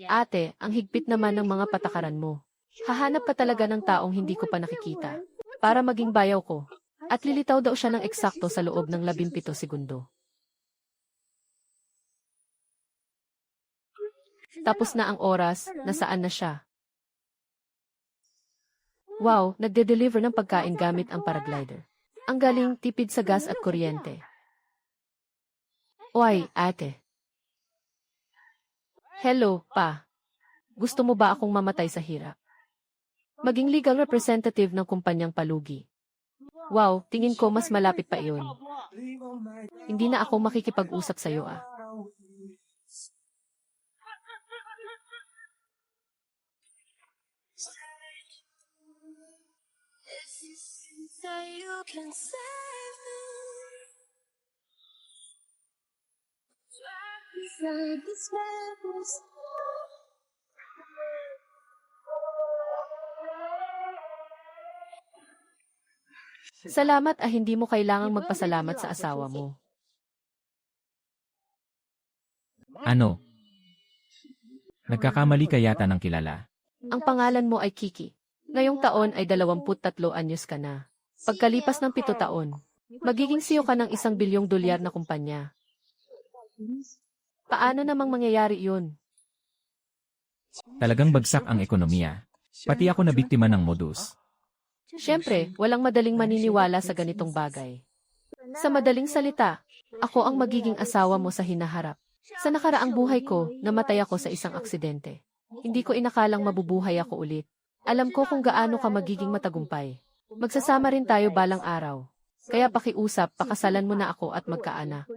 Ate, ang higpit naman ng mga patakaran mo. Hahanap ka talaga ng taong hindi ko pa nakikita. Para maging bayaw ko. At lilitaw daw siya ng eksakto sa loob ng 17 segundo. Tapos na ang oras, nasaan na siya? Wow, nagde-deliver ng pagkain gamit ang paraglider. Ang galing, tipid sa gas at kuryente. Oy, ate. Hello, pa. Gusto mo ba akong mamatay sa hirap? Maging legal representative ng kumpanyang palugi. Wow, tingin ko mas malapit pa iyon. Hindi na ako makikipag-usap sa'yo ah. Salamat hindi mo kailangang magpasalamat sa asawa mo. Ano? Nagkakamali ka yata ng kilala. Ang pangalan mo ay Kiki. Ngayong taon ay 23 anyos ka na. Pagkalipas ng 7 taon, magiging CEO ka ng $1 bilyong na kumpanya. Paano namang mangyayari yun? Talagang bagsak ang ekonomiya. Pati ako na biktima ng modus. Siyempre, walang madaling maniniwala sa ganitong bagay. Sa madaling salita, ako ang magiging asawa mo sa hinaharap. Sa nakaraang buhay ko, namatay ako sa isang aksidente. Hindi ko inakalang mabubuhay ako ulit. Alam ko kung gaano ka magiging matagumpay. Magsasama rin tayo balang araw. Kaya pakiusap, pakasalan mo na ako at magkaanak.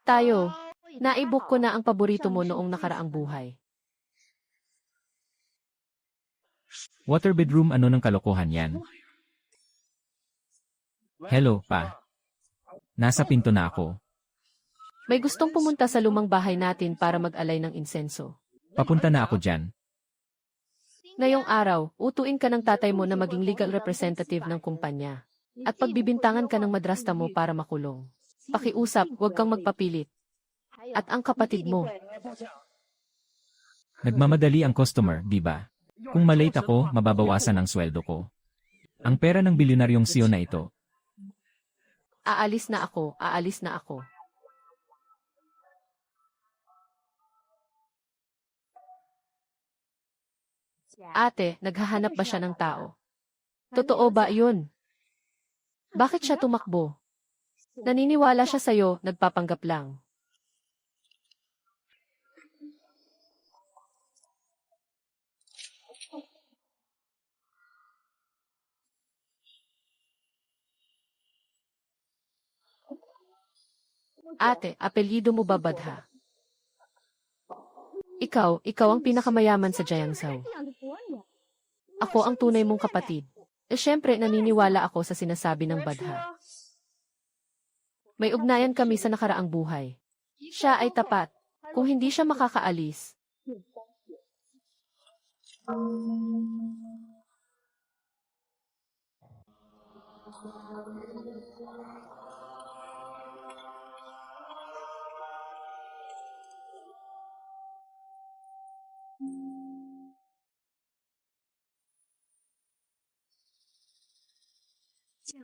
Tayo, naibuk ko na ang paborito mo noong nakaraang buhay. Water bedroom, ano ng kalokohan yan? Hello, pa. Nasa pinto na ako. May gustong pumunta sa lumang bahay natin para mag-alay ng insenso. Papunta na ako dyan. Ngayong araw, utuin ka ng tatay mo na maging legal representative ng kumpanya. At pagbibintangan ka ng madrasta mo para makulong. Pakiusap, huwag kang magpapilit. At ang kapatid mo. Nagmamadali ang customer, di ba? Kung malate ako, mababawasan ang sweldo ko. Ang pera ng bilyonaryong CEO na ito. Aalis na ako, aalis na ako. Ate, naghahanap ba siya ng tao? Totoo ba yun? Bakit siya tumakbo? Naniniwala siya sa'yo, nagpapanggap lang. Ate, apelyido mo ba Badha? Ikaw ang pinakamayaman sa Jiangzhou. Ako ang tunay mong kapatid. Siyempre, naniniwala ako sa sinasabi ng Badha. May ugnayan kami sa nakaraang buhay. Siya ay tapat. Kung hindi siya makakaalis.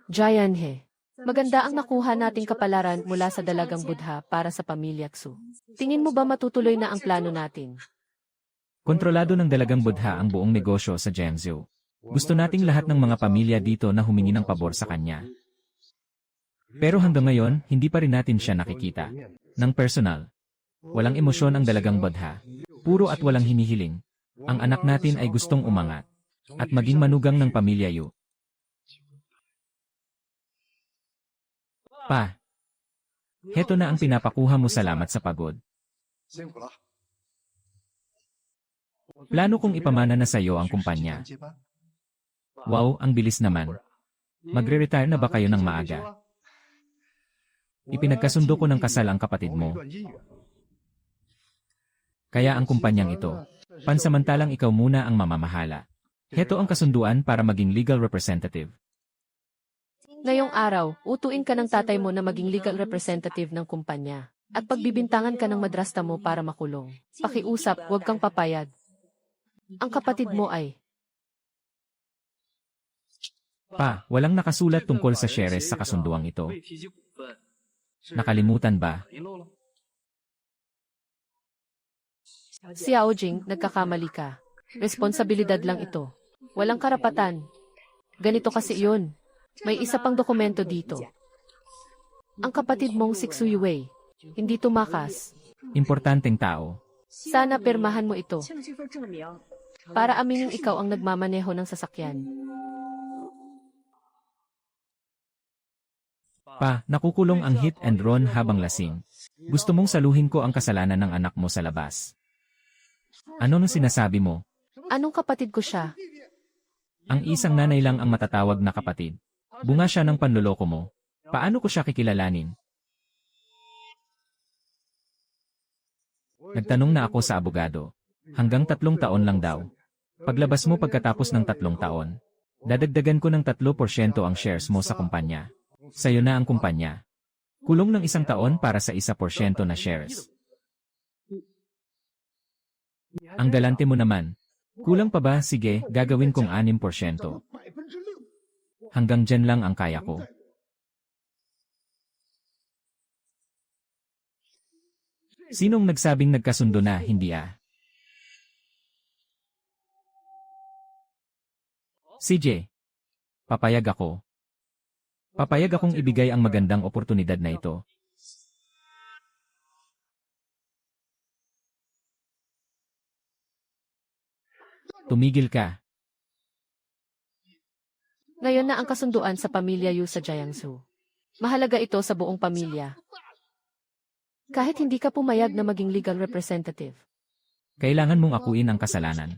Jayanhe. Maganda ang nakuha nating kapalaran mula sa dalagang Budha para sa pamilya Xu. Tingin mo ba matutuloy na ang plano natin? Kontrolado ng dalagang Budha ang buong negosyo sa Jiangzhou. Gusto nating lahat ng mga pamilya dito na humingi ng pabor sa kanya. Pero hanggang ngayon, hindi pa rin natin siya nakikita. Ng personal. Walang emosyon ang dalagang Budha. Puro at walang hinihiling. Ang anak natin ay gustong umangat. At maging manugang ng pamilya Yu. Pa. Heto na ang pinapakuha mo, salamat sa pagod. Plano kong ipamana na sa iyo ang kumpanya. Wow, ang bilis naman. Magre-retire na ba kayo ng maaga? Ipinagkasundo ko ng kasal ang kapatid mo. Kaya ang kumpanyang ito, pansamantalang ikaw muna ang mamamahala. Heto ang kasunduan para maging legal representative. Ngayong araw, utuin ka ng tatay mo na maging legal representative ng kumpanya. At pagbibintangan ka ng madrasta mo para makulong. Pakiusap, huwag kang papayag. Ang kapatid mo ay... Pa, walang nakasulat tungkol sa shares sa kasunduang ito. Nakalimutan ba? Xiao Jing, nagkakamali ka. Responsibilidad lang ito. Walang karapatan. Ganito kasi iyon. May isa pang dokumento dito. Ang kapatid mong si Xuyue. Hindi tumakas. Importanteng tao. Sana pirmahan mo ito. Para aminin ikaw ang nagmamaneho ng sasakyan. Pa, nakukulong ang hit and run habang lasing. Gusto mong saluhin ko ang kasalanan ng anak mo sa labas. Ano nang sinasabi mo? Anong kapatid ko siya? Ang isang nanay lang ang matatawag na kapatid. Bunga siya ng panloloko mo. Paano ko siya kikilalanin? Nagtanong na ako sa abogado. Hanggang 3 taon lang daw. Paglabas mo pagkatapos ng 3 taon, dadagdagan ko ng 3% ang shares mo sa kumpanya. Sa'yo na ang kumpanya. Kulong ng 1 taon para sa 1% na shares. Ang galante mo naman. Kulang pa ba? Sige, gagawin kong 6%. Hanggang dyan lang ang kaya ko. Sinong nagsabing nagkasundo na, hindi ah? CJ. Papayag ako. Papayag akong ibigay ang magandang oportunidad na ito. Tumigil ka. Ngayon na ang kasunduan sa pamilya Yu sa Jiangsu. Mahalaga ito sa buong pamilya. Kahit hindi ka pumayag na maging legal representative. Kailangan mong akuin ang kasalanan.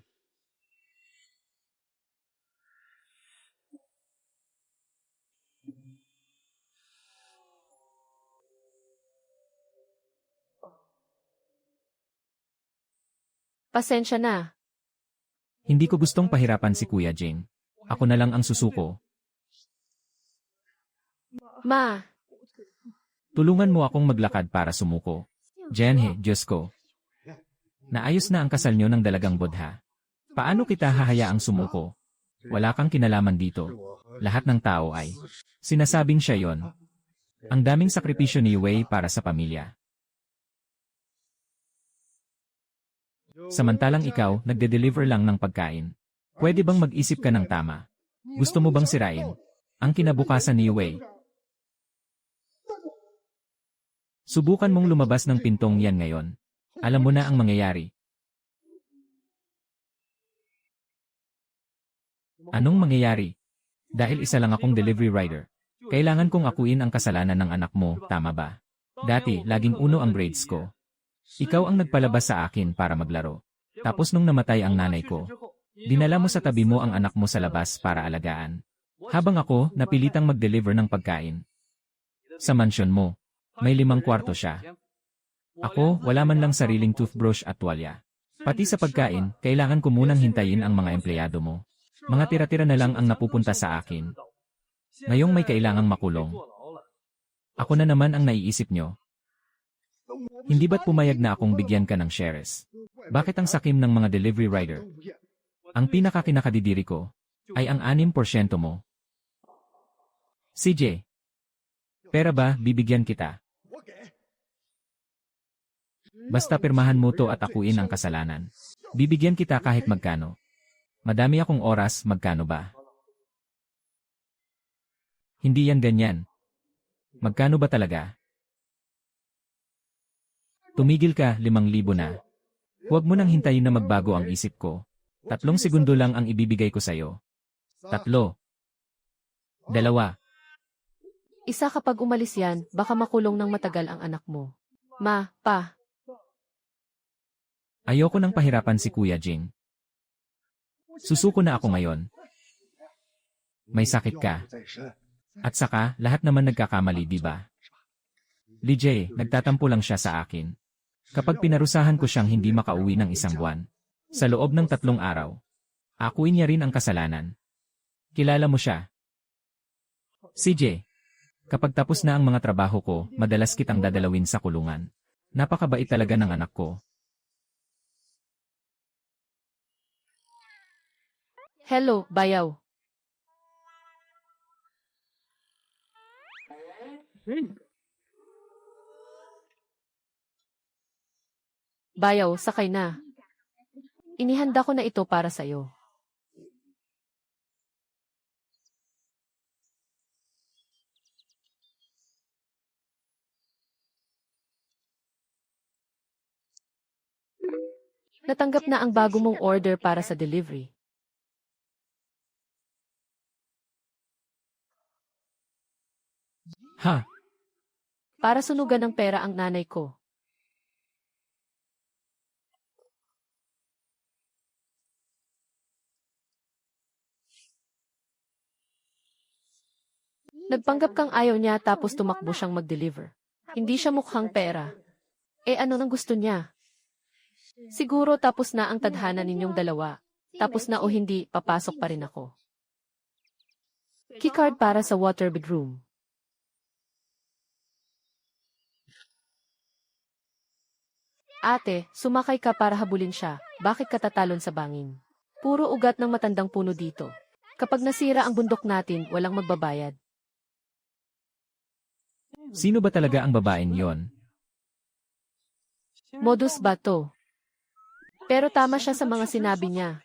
Pasensya na. Hindi ko gustong pahirapan si Kuya Jing. Ako na lang ang susuko. Ma, Tulungan mo akong maglakad para sumuko. Jenhe, Diyos ko. Naayos na ang kasal nyo ng dalagang Buddha. Paano kita hahayaang sumuko? Wala kang kinalaman dito. Lahat ng tao ay. Sinasabing siya yon. Ang daming sakripisyo ni Wei para sa pamilya. Samantalang ikaw, nagde-deliver lang ng pagkain. Pwede bang mag-isip ka ng tama? Gusto mo bang sirain ang kinabukasan ni Wei? Subukan mong lumabas ng pintong yan ngayon. Alam mo na ang mangyayari. Anong mangyayari? Dahil isa lang akong delivery rider. Kailangan kong akuin ang kasalanan ng anak mo, tama ba? Dati, laging uno ang grades ko. Ikaw ang nagpalabas sa akin para maglaro. Tapos nung namatay ang nanay ko, dinala mo sa tabi mo ang anak mo sa labas para alagaan. Habang ako, napilitang mag-deliver ng pagkain. Sa mansyon mo, may 5 kwarto siya. Ako, wala man lang sariling toothbrush at tuwalya. Pati sa pagkain, kailangan ko munang hintayin ang mga empleyado mo. Mga tira-tira na lang ang napupunta sa akin. Ngayong may kailangang makulong. Ako na naman ang naiisip nyo. Hindi ba't pumayag na akong bigyan ka ng shares? Bakit ang sakim ng mga delivery rider? Ang pinakakinakadidiri ko ay ang 6% mo. CJ. Pera ba, bibigyan kita? Basta pirmahan mo to at akuin ang kasalanan. Bibigyan kita kahit magkano. Madami akong oras, magkano ba? Hindi yan ganyan. Magkano ba talaga? Tumigil ka, 5,000 na. Huwag mo nang hintayin na magbago ang isip ko. 3 segundo lang ang ibibigay ko sa'yo. 3. 2. Isa kapag umalis yan, baka makulong ng matagal ang anak mo. Ma, pa, Ayoko nang pahirapan si Kuya Jing. Susuko na ako ngayon. May sakit ka. At saka, lahat naman nagkakamali, di ba? Lijay, nagtatampo lang siya sa akin. Kapag pinarusahan ko siyang hindi makauwi ng 1 buwan, sa loob ng 3 araw, akuin niya rin ang kasalanan. Kilala mo siya. CJ, kapag tapos na ang mga trabaho ko, madalas kitang dadalawin sa kulungan. Napakabait talaga ng anak ko. Hello, bayaw. Bayaw, sakay na. Inihanda ko na ito para sa'yo. Natanggap na ang bago mong order para sa delivery. Ha? Para sunugan ng pera ang nanay ko. Nagpanggap kang ayaw niya tapos tumakbo siyang mag-deliver. Hindi siya mukhang pera. Ano nang gusto niya? Siguro tapos na ang tadhana ninyong dalawa. Tapos na o hindi, papasok pa rin ako. Keycard para sa water bedroom. Ate, sumakay ka para habulin siya. Bakit ka tatalon sa bangin? Puro ugat ng matandang puno dito. Kapag nasira ang bundok natin, walang magbabayad. Sino ba talaga ang babaeng yon? Modus ba to? Pero tama siya sa mga sinabi niya.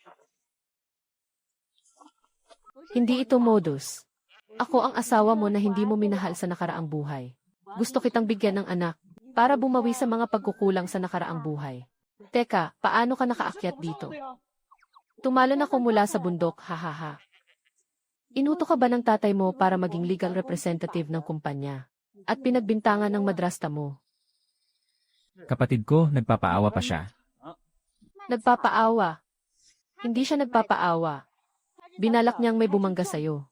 Hindi ito modus. Ako ang asawa mo na hindi mo minahal sa nakaraang buhay. Gusto kitang bigyan ng anak para bumawi sa mga pagkukulang sa nakaraang buhay. Teka, paano ka nakaakyat dito? Tumalon ako mula sa bundok, hahaha. Inuto ka ba ng tatay mo para maging legal representative ng kumpanya? At pinagbintangan ng madrasta mo? Kapatid ko, nagpapaawa pa siya. Nagpapaawa. Hindi siya nagpapaawa. Binalak niyang may bumangga sa'yo.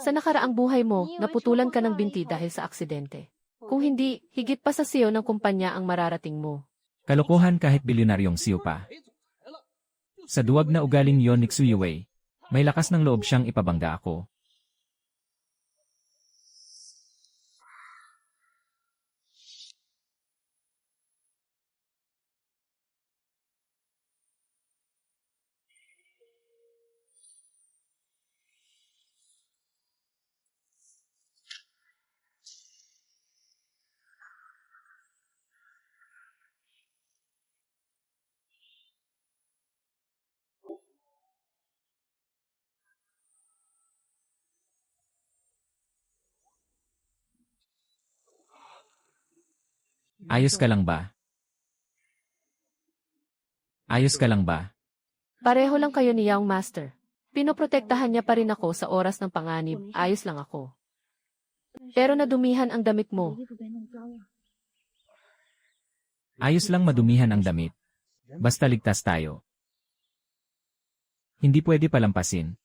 Sa nakaraang buhay mo, naputulan ka ng binti dahil sa aksidente. Kung hindi, higit pa sa CEO ng kumpanya ang mararating mo. Kalokohan kahit bilyonaryong siyo pa. Sa duwag na ugaling yon ni Xuyue, may lakas ng loob siyang ipabangga ako. Ayos ka lang ba? Ayos ka lang ba? Pareho lang kayo ni Young Master. Pinoprotektahan niya pa rin ako sa oras ng panganib, ayos lang ako. Pero nadumihan ang damit mo. Ayos lang madumihan ang damit. Basta ligtas tayo. Hindi pwede palampasin.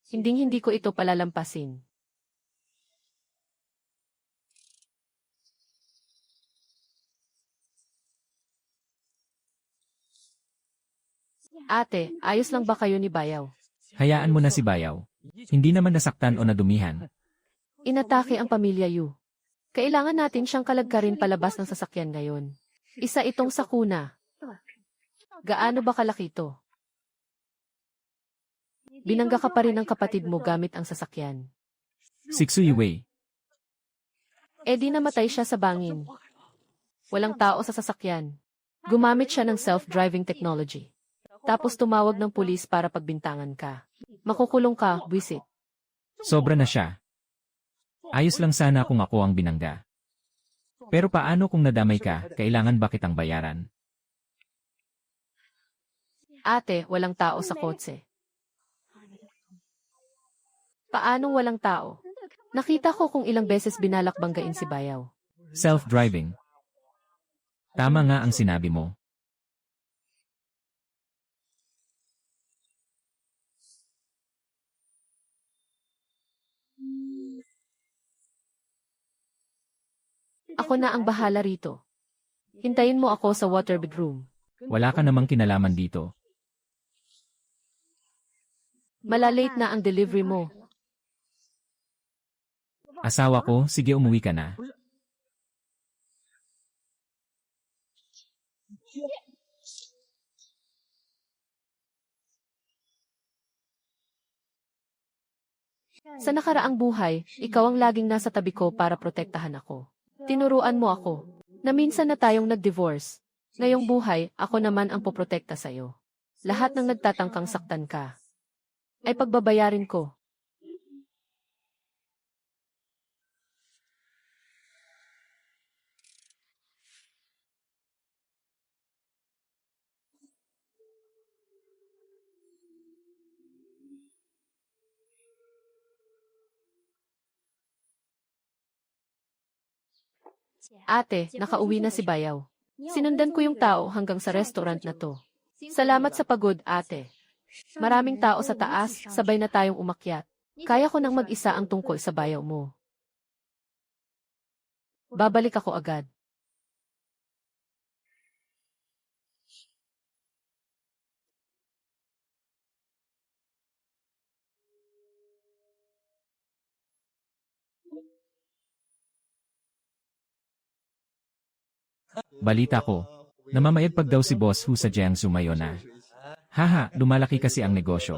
Hinding-hindi ko ito palalampasin. Ate, ayos lang ba kayo ni Bayaw? Hayaan mo na si Bayaw. Hindi naman nasaktan o nadumihan. Inatake ang pamilya Yu. Kailangan natin siyang kalagkarin palabas ng sasakyan ngayon. Isa itong sakuna. Gaano ba kalaki ito? Binangga ka pa rin ng kapatid mo gamit ang sasakyan. Si Xuyue. Di namatay siya sa bangin. Walang tao sa sasakyan. Gumamit siya ng self-driving technology. Tapos tumawag ng pulis para pagbintangan ka. Makukulong ka, buwisit. Sobra na siya. Ayos lang sana kung ako ang binangga. Pero paano kung nadamay ka, kailangan ba kitang bayaran? Ate, walang tao sa kotse. Paanong walang tao? Nakita ko kung ilang beses binalak banggain si Bayaw. Self-driving. Tama nga ang sinabi mo. Ako na ang bahala rito. Hintayin mo ako sa water bedroom. Wala ka namang kinalaman dito. Malalate na ang delivery mo. Asawa ko, sige umuwi ka na. Sa nakaraang buhay, ikaw ang laging nasa tabi ko para protektahan ako. Tinuruan mo ako na minsan na tayong nag-divorce. Ngayong buhay, ako naman ang poprotekta sa'yo. Lahat ng nagtatangkang saktan ka ay pagbabayarin ko. Ate, nakauwi na si Bayaw. Sinundan ko yung tao hanggang sa restaurant na to. Salamat sa pagod, ate. Maraming tao sa taas, sabay na tayong umakyat. Kaya ko nang mag-isa ang tungkol sa bayaw mo. Babalik ako agad. Balita ko. Namamayagpag daw si Boss Hu sa Jiangsu ngayon na. Haha, lumalaki kasi ang negosyo.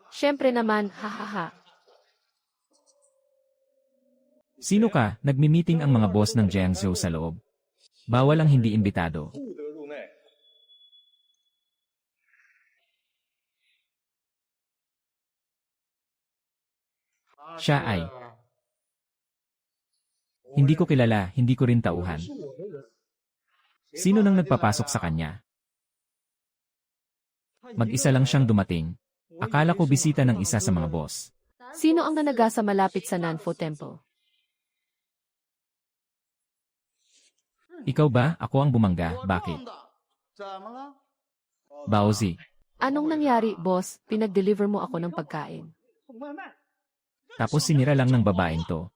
Siyempre naman, hahaha. Sino ka? Nagmi-meeting ang mga boss ng Jiangsu sa loob. Bawal ang hindi imbitado. Siya ay. Hindi ko kilala, hindi ko rin tauhan. Sino nang nagpapasok sa kanya? Mag-isa lang siyang dumating. Akala ko bisita ng isa sa mga boss. Sino ang nanaga sa malapit sa Nanfo Temple? Ikaw ba? Ako ang bumangga. Bakit? Baozi. Anong nangyari, boss? Pinag-deliver mo ako ng pagkain. Tapos sinira lang ng babaeng to.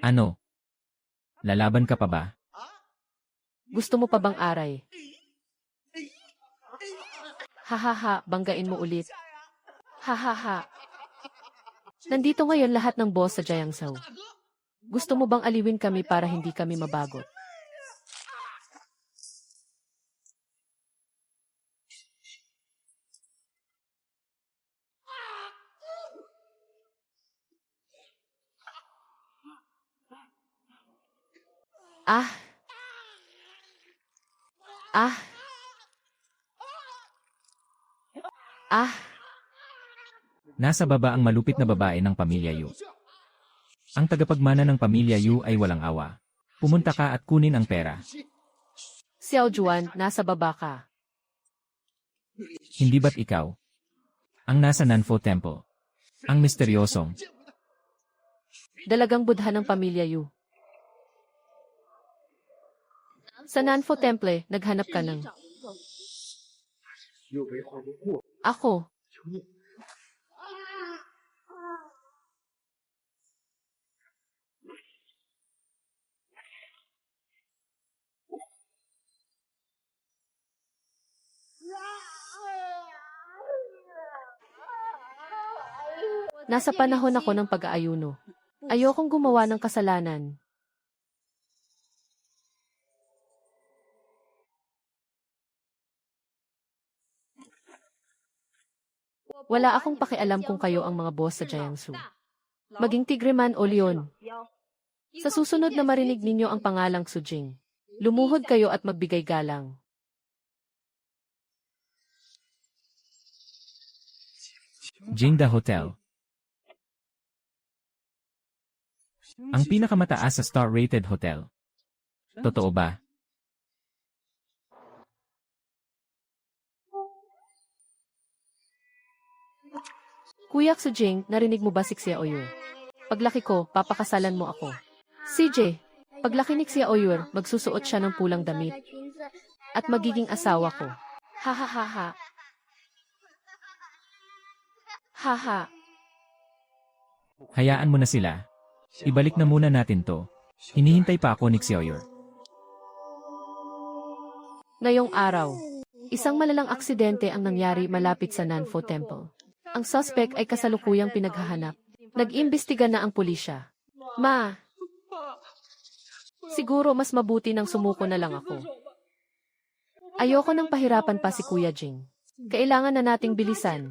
Ano? Lalaban ka pa ba? Gusto mo pa bang aray? Hahaha, banggain mo ulit. Hahaha. Nandito ngayon lahat ng boss sa Jiangsu. Gusto mo bang aliwin kami para hindi kami mabagot? Ah. Ah. Ah. Nasa baba ang malupit na babae ng pamilya Yu. Ang tagapagmana ng pamilya Yu ay walang awa. Pumunta ka at kunin ang pera. Xiao Juan, nasa baba ka. Hindi ba't ikaw? Ang nasa Nanfo Temple. Ang misteryosong. Dalagang budha ng pamilya Yu. Sa Nanfo Temple, naghanap ka ng... Ako. Nasa panahon ako ng pag-aayuno. Ayokong gumawa ng kasalanan. Wala akong pakialam kung kayo ang mga boss sa Jiangsu. Maging tigre man o leon. Sa susunod na marinig ninyo ang pangalang Sujing, lumuhod kayo at magbigay galang. Jingda Hotel. Ang pinakamataas sa star-rated hotel. Totoo ba? Kuya Sujing, narinig mo ba si Xia Oyur? Paglaki ko, papakasalan mo ako. CJ, paglaki ni Xia Oyur, magsusuot siya ng pulang damit. At magiging asawa ko. Ha ha ha ha. Ha ha. Hayaan mo na sila. Ibalik na muna natin to. Hinihintay pa ako ni Xiaoyur. Ngayong araw, isang malalang aksidente ang nangyari malapit sa Nanfo Temple. Ang suspect ay kasalukuyang pinaghahanap. Nag-imbestiga na ang pulisya. Ma, siguro mas mabuti nang sumuko na lang ako. Ayoko nang pahirapan pa si Kuya Jing. Kailangan na nating bilisan.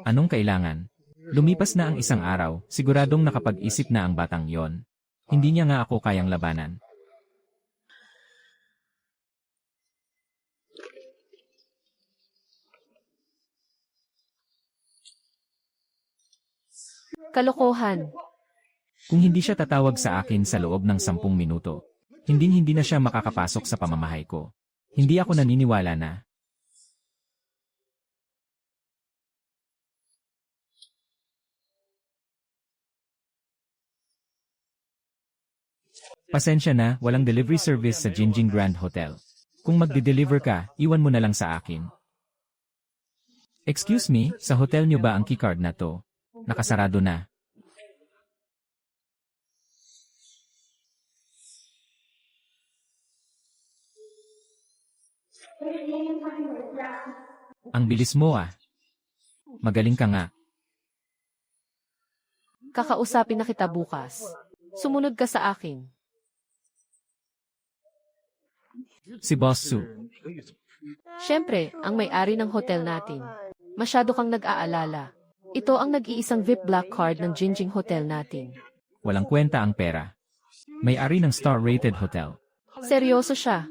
Anong kailangan? Lumipas na ang isang araw, siguradong nakapag-isip na ang batang yon. Hindi niya nga ako kayang labanan. Kalokohan. Kung hindi siya tatawag sa akin sa loob ng 10 minuto, hindi na siya makakapasok sa pamamahay ko. Hindi ako naniniwala na. Pasensya na, walang delivery service sa Jinjing Grand Hotel. Kung magde-deliver ka, iwan mo na lang sa akin. Excuse me, sa hotel nyo ba ang keycard na to? Nakasarado na. Ang bilis mo ah. Magaling ka nga. Kakausapin na kita bukas. Sumunod ka sa akin. Si Boss Su. Siyempre, ang may-ari ng hotel natin. Masyado kang nag-aalala. Ito ang nag-iisang VIP Black Card ng Jinjing Hotel natin. Walang kwenta ang pera. May-ari ng star-rated hotel. Seryoso siya.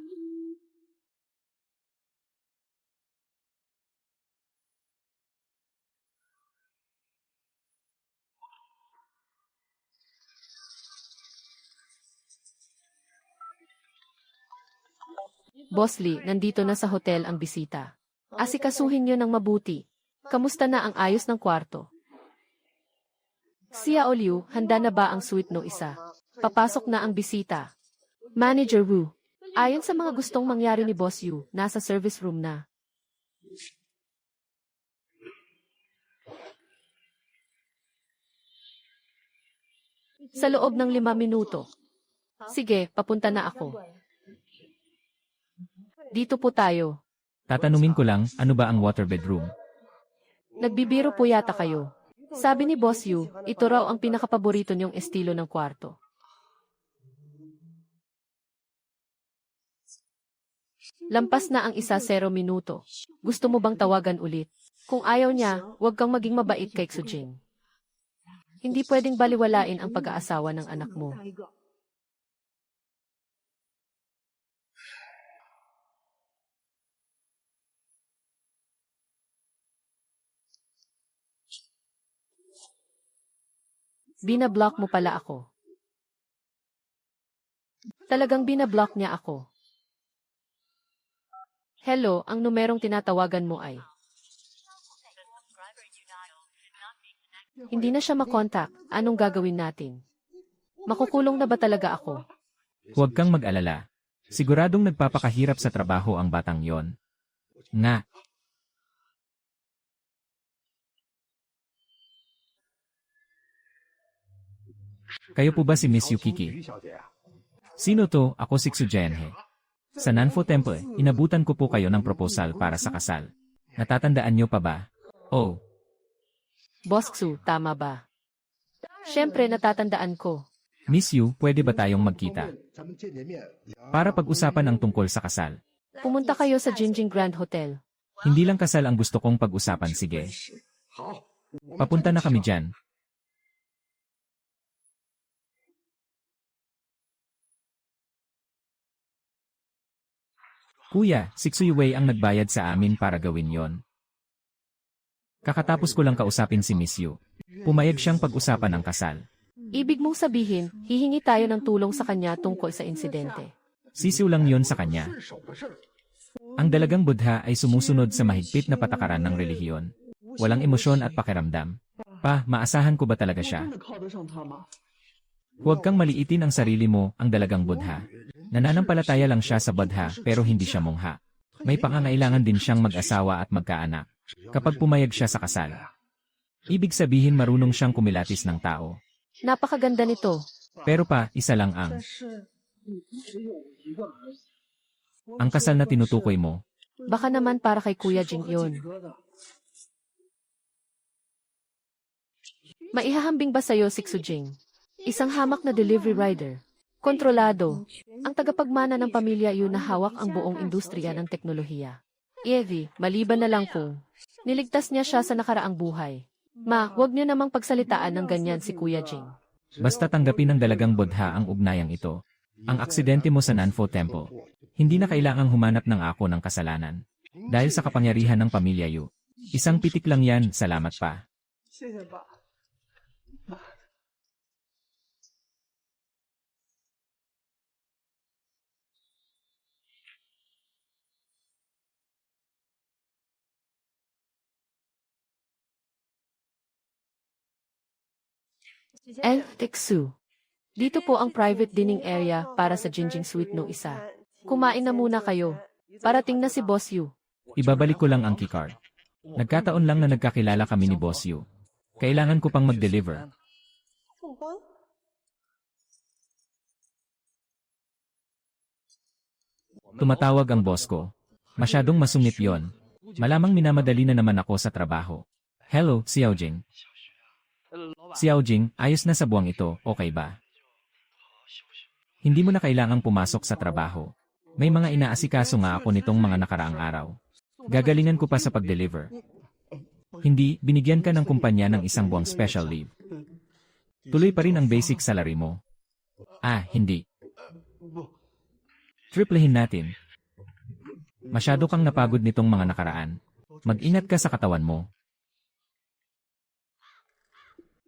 Boss Lee, nandito na sa hotel ang bisita. Asikasuhin niyo ng mabuti. Kamusta na ang ayos ng kwarto? Sia Oliu, handa na ba ang suite no isa? Papasok na ang bisita. Manager Wu. Ayon sa mga gustong mangyari ni Boss Yu, nasa service room na. Sa loob ng 5 minuto. Sige, papunta na ako. Dito po tayo. Tatanungin ko lang, ano ba ang waterbed room? Nagbibiro po yata kayo. Sabi ni Boss Yu, ito raw ang pinakapaborito niyong estilo ng kwarto. Lampas na ang 1-0 minuto. Gusto mo bang tawagan ulit? Kung ayaw niya, huwag kang maging mabait kay Xujing. Hindi pwedeng baliwalain ang pag-aasawa ng anak mo. Binablock mo pala ako. Talagang binablock niya ako. Hello, ang numerong tinatawagan mo ay. Hindi na siya makontak. Anong gagawin natin? Makukulong na ba talaga ako? Huwag kang mag-alala. Siguradong nagpapakahirap sa trabaho ang batang yon. Nga. Kayo po ba si Miss Yukiki? Sino to? Ako si Xujenhe. Sa Nanfo Temple, inabutan ko po kayo ng proposal para sa kasal. Natatandaan niyo pa ba? Oh, Boss Xu, tama ba? Siyempre natatandaan ko. Miss Yu, pwede ba tayong magkita? Para pag-usapan ang tungkol sa kasal. Pumunta kayo sa Jinjing Grand Hotel. Hindi lang kasal ang gusto kong pag-usapan, sige. Papunta na kami dyan. Kuya, si Xuyue ang nagbayad sa amin para gawin yon. Kakatapos ko lang kausapin si Miss Yu. Pumayag siyang pag-usapan ang kasal. Ibig mong sabihin, hihingi tayo ng tulong sa kanya tungkol sa insidente. Sisiw lang yon sa kanya. Ang dalagang Buddha ay sumusunod sa mahigpit na patakaran ng relihiyon. Walang emosyon at pakiramdam. Pa, maasahan ko ba talaga siya? Huwag kang maliitin ang sarili mo, ang dalagang Buddha. Nananampalataya lang siya sa Buddha pero hindi siya mongha. May pangangailangan din siyang mag-asawa at magkaanak. Kapag pumayag siya sa kasal. Ibig sabihin marunong siyang kumilatis ng tao. Napakaganda nito. Pero pa, isa lang ang. Ang kasal na tinutukoy mo. Baka naman para kay Kuya Jing yun. Maihahambing ba sa'yo si Xujing? Isang hamak na delivery rider. Kontrolado. Ang tagapagmana ng pamilya Yu na hawak ang buong industriya ng teknolohiya. Evie, maliban na lang kung niligtas niya siya sa nakaraang buhay. Ma, huwag niyo namang pagsalitaan ng ganyan si Kuya Jing. Basta tanggapin ng dalagang Buddha ang ugnayang ito. Ang aksidente mo sa Nanfo Temple. Hindi na kailangang humanap ng ako ng kasalanan. Dahil sa kapangyarihan ng pamilya Yu. Isang pitik lang yan, salamat pa. 谢谢爸。 El Teksu. Dito po ang private dining area para sa Jinjing Suite no isa. Kumain na muna kayo. Parating na si Boss Yu. Ibabalik ko lang ang keycard. Nagkataon lang na nagkakilala kami ni Boss Yu. Kailangan ko pang mag-deliver. Tumatawag ang boss ko. Masyadong masungit yon. Malamang minamadali na naman ako sa trabaho. Hello, Xiao Jing. Xiao Jing, ayos na sa buwang ito, okay ba? Hindi mo na kailangang pumasok sa trabaho. May mga inaasikaso nga ako nitong mga nakaraang araw. Gagalingan ko pa sa pag-deliver. Hindi, binigyan ka ng kumpanya ng isang buwang special leave. Tuloy pa rin ang basic salary mo. Ah, hindi. Triplehin natin. Masyado kang napagod nitong mga nakaraan. Mag-ingat ka sa katawan mo.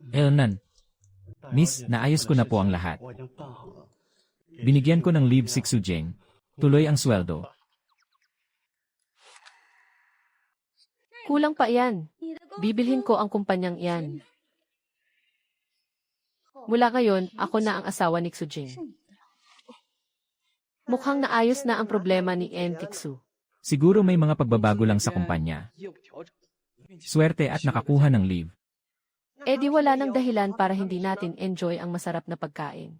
Elnan. Miss, naayos ko na po ang lahat. Binigyan ko ng leave si Xujing. Tuloy ang sweldo. Kulang pa yan. Bibilhin ko ang kumpanyang iyan. Mula ngayon, ako na ang asawa ni Xujing. Mukhang naayos na ang problema ni Entiksu. Siguro may mga pagbabago lang sa kumpanya. Swerte at nakakuha ng leave. Eh di wala nang dahilan para hindi natin enjoy ang masarap na pagkain.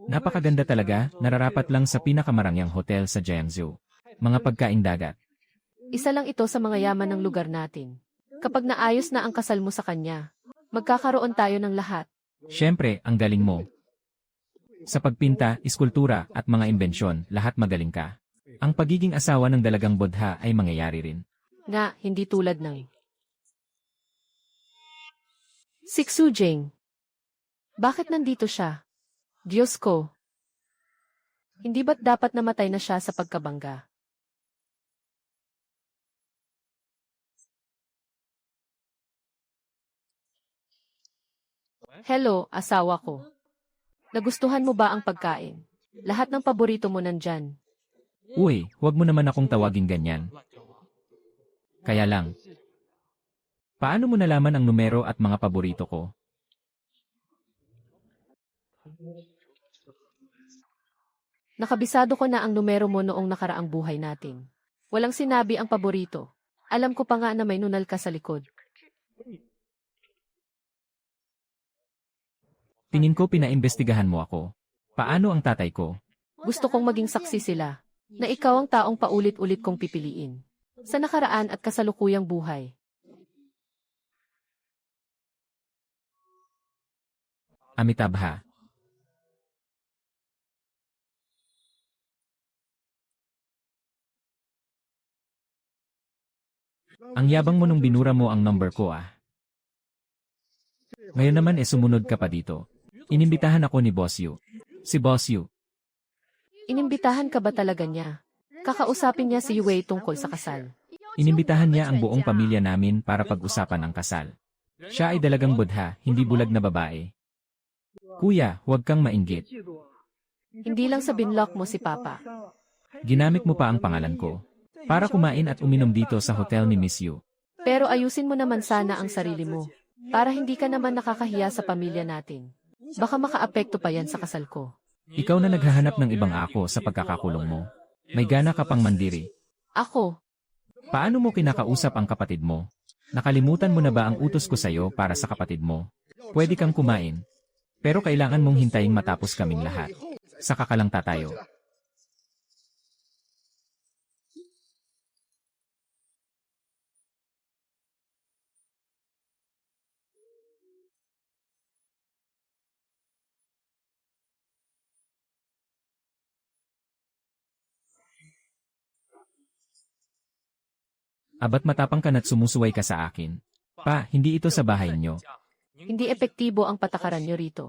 Napakaganda talaga, nararapat lang sa pinakamarangyang hotel sa Jiangsu. Mga pagkaing dagat. Isa lang ito sa mga yaman ng lugar natin. Kapag naayos na ang kasal mo sa kanya, magkakaroon tayo ng lahat. Siyempre, ang galing mo. Sa pagpinta, iskultura, at mga imbensyon, lahat magaling ka. Ang pagiging asawa ng dalagang Buddha ay mangyayari rin. Nga, hindi tulad ng si Xujing. Bakit nandito siya? Diyos ko. Hindi ba't dapat namatay na siya sa pagkabangga? Hello, asawa ko. Nagustuhan mo ba ang pagkain? Lahat ng paborito mo nandyan. Uy, huwag mo naman akong tawaging ganyan. Kaya lang. Paano mo nalaman ang numero at mga paborito ko? Nakabisado ko na ang numero mo noong nakaraang buhay natin. Walang sinabi ang paborito. Alam ko pa nga na may nunal ka sa likod. Tingin ko pinaimbestigahan mo ako. Paano ang tatay ko? Gusto kong maging saksi sila, na ikaw ang taong paulit-ulit kong pipiliin. Sa nakaraan at kasalukuyang buhay. Amitabha. Ang yabang mo nung binura mo ang number ko ah. Ngayon naman sumunod ka pa dito. Inimbitahan ako ni Boss Yu. Si Boss Yu. Inimbitahan ka ba talaga niya? Kakausapin niya si Yue tungkol sa kasal. Inimbitahan niya ang buong pamilya namin para pag-usapan ang kasal. Siya ay dalagang Buddha, hindi bulag na babae. Kuya, huwag kang mainggit. Hindi lang sa binlock mo si Papa. Ginamit mo pa ang pangalan ko. Para kumain at uminom dito sa hotel ni Miss Yu. Pero ayusin mo naman sana ang sarili mo. Para hindi ka naman nakakahiya sa pamilya natin. Baka makaapekto pa yan sa kasal ko. Ikaw na naghahanap ng ibang ako sa pagkakakulong mo. May gana ka pang mandiri. Ako, Paano mo kinakausap ang kapatid mo? Nakalimutan mo na ba ang utos ko sa'yo para sa kapatid mo? Pwede kang kumain. Pero kailangan mong hintayin matapos kaming lahat. Saka ka lang tatayo. Abat matapang ka na't sumusuway ka sa akin. Pa, hindi ito sa bahay nyo. hindi epektibo ang patakaran niyo rito.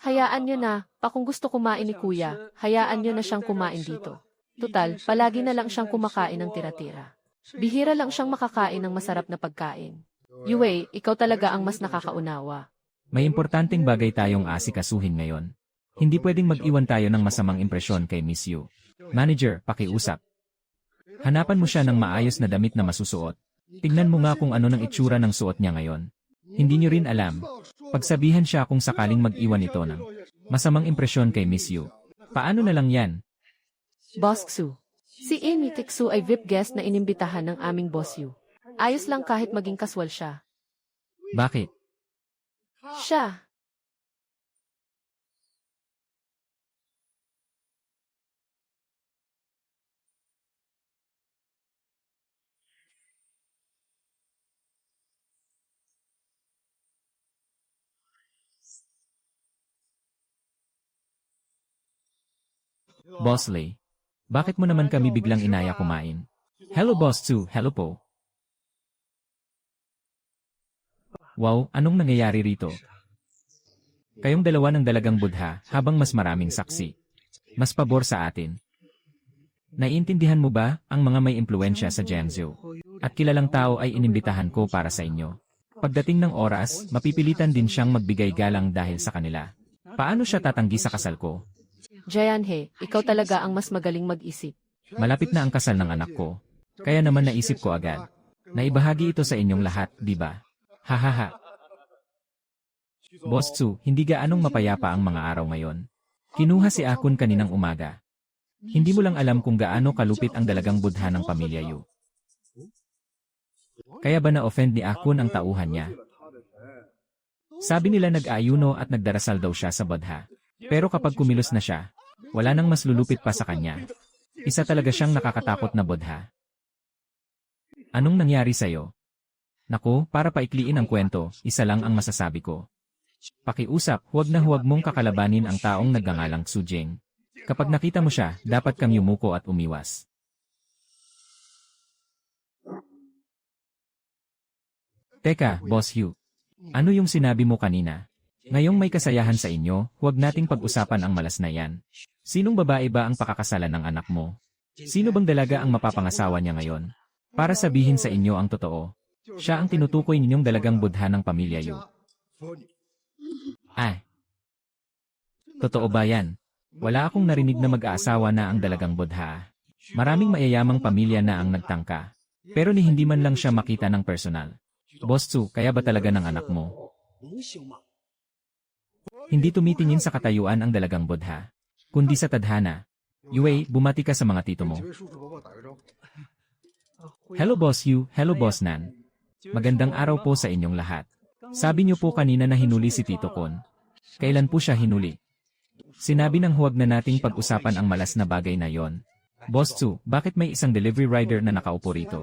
Hayaan niyo na, pa kung gusto kumain ni kuya, hayaan niyo na siyang kumain dito. Tutal, palagi na lang siyang kumakain ng tira-tira. Bihira lang siyang makakain ng masarap na pagkain. Yue, ikaw talaga ang mas nakakaunawa. May importanteng bagay tayong asikasuhin ngayon. Hindi pwedeng mag-iwan tayo ng masamang impresyon kay Miss Yu. Manager, pakiusap. Hanapan mo siya ng maayos na damit na masusuot. Tingnan mo nga kung ano ng itsura ng suot niya ngayon. Hindi niyo rin alam. Pagsabihan siya kung sakaling mag-iwan ito ng masamang impresyon kay Miss Yu. Paano na lang yan? Boss Xu. Si Amy Tiksu ay VIP guest na inimbitahan ng aming boss Yu. Ayos lang kahit maging kaswal siya. Bakit? Siya. Boss Lei. Bakit mo naman kami biglang inaya kumain? Hello Boss Tzu, hello po. Wow, anong nangyayari rito? Kayong dalawa ng dalagang Budha habang mas maraming saksi. Mas pabor sa atin. Naiintindihan mo ba ang mga may impluensya sa Jiangsu? At kilalang tao ay inimbitahan ko para sa inyo. Pagdating ng oras, mapipilitan din siyang magbigay galang dahil sa kanila. Paano siya tatanggi sa kasal ko? Jayanhe, ikaw talaga ang mas magaling mag-isip. Malapit na ang kasal ng anak ko. Kaya naman naisip ko agad. Naibahagi ito sa inyong lahat, di ba? Hahaha. Boss Tzu, hindi gaanong mapayapa ang mga araw ngayon. Kinuha si Akun kaninang umaga. Hindi mo lang alam kung gaano kalupit ang dalagang Budha ng pamilya Yu. Kaya ba na-offend ni Akun ang tauhan niya? Sabi nila nag-ayuno at nagdarasal daw siya sa Budha. Pero kapag kumilos na siya, wala nang mas lulupit pa sa kanya. Isa talaga siyang nakakatakot na Budha. Anong nangyari sa'yo? Naku, para paikliin ang kwento, isa lang ang masasabi ko. Pakiusap, huwag na huwag mong kakalabanin ang taong nagngangalang Xu Jing. Kapag nakita mo siya, dapat kang yumuko at umiwas. Teka, Boss Hugh. Ano yung sinabi mo kanina? Ngayong may kasayahan sa inyo, huwag nating pag-usapan ang malas na yan. Sinong babae ba ang pakakasalan ng anak mo? Sino bang dalaga ang mapapangasawa niya ngayon? Para sabihin sa inyo ang totoo, siya ang tinutukoy ninyong dalagang Budha ng pamilya Yu. Ay. Totoo ba yan? Wala akong narinig na mag-aasawa na ang dalagang Budha. Maraming mayayamang pamilya na ang nagtangka. Pero ni hindi man lang siya makita ng personal. Boss Tzu, kaya ba talaga ng anak mo? Hindi tumitingin sa katayuan ang dalagang Budha, kundi sa tadhana. Yue, bumati ka sa mga tito mo. Hello Boss Yu, hello Boss Nan. Magandang araw po sa inyong lahat. Sabi niyo po kanina na hinuli si Tito Kon. Kailan po siya hinuli? Sinabi nang huwag na nating pag-usapan ang malas na bagay na yon. Boss Tzu, bakit may isang delivery rider na nakaupo rito?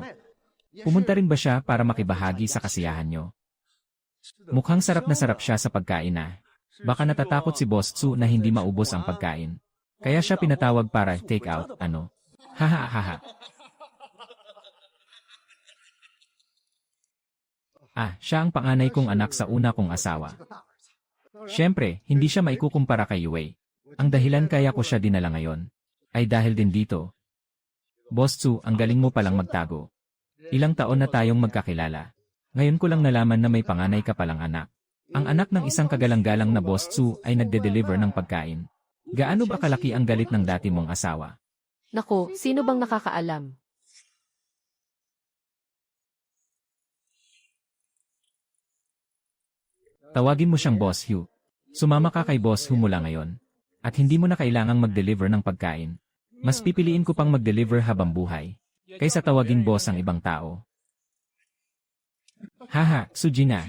Pumunta rin ba siya para makibahagi sa kasiyahan niyo? Mukhang sarap na sarap siya sa pagkain na. Baka natatakot si Boss Tzu na hindi maubos ang pagkain. Kaya siya pinatawag para take out, ano? Hahaha. Siya ang panganay kong anak sa una kong asawa. Siyempre, hindi siya maikukumpara kay Yue. Ang dahilan kaya ko siya dinala ngayon ay dahil din dito. Boss Tzu, ang galing mo palang magtago. Ilang taon na tayong magkakilala. Ngayon ko lang nalaman na may panganay ka palang anak. Ang anak ng isang kagalang-galang na Boss Tzu ay nagde-deliver ng pagkain. Gaano ba kalaki ang galit ng dati mong asawa? Nako, sino bang nakakaalam? Tawagin mo siyang Boss Hugh. Sumama ka kay Boss Hugh mula ngayon. At hindi mo na kailangang mag-deliver ng pagkain. Mas pipiliin ko pang mag-deliver habang buhay, kaysa tawaging boss ang ibang tao. Haha, Sujina.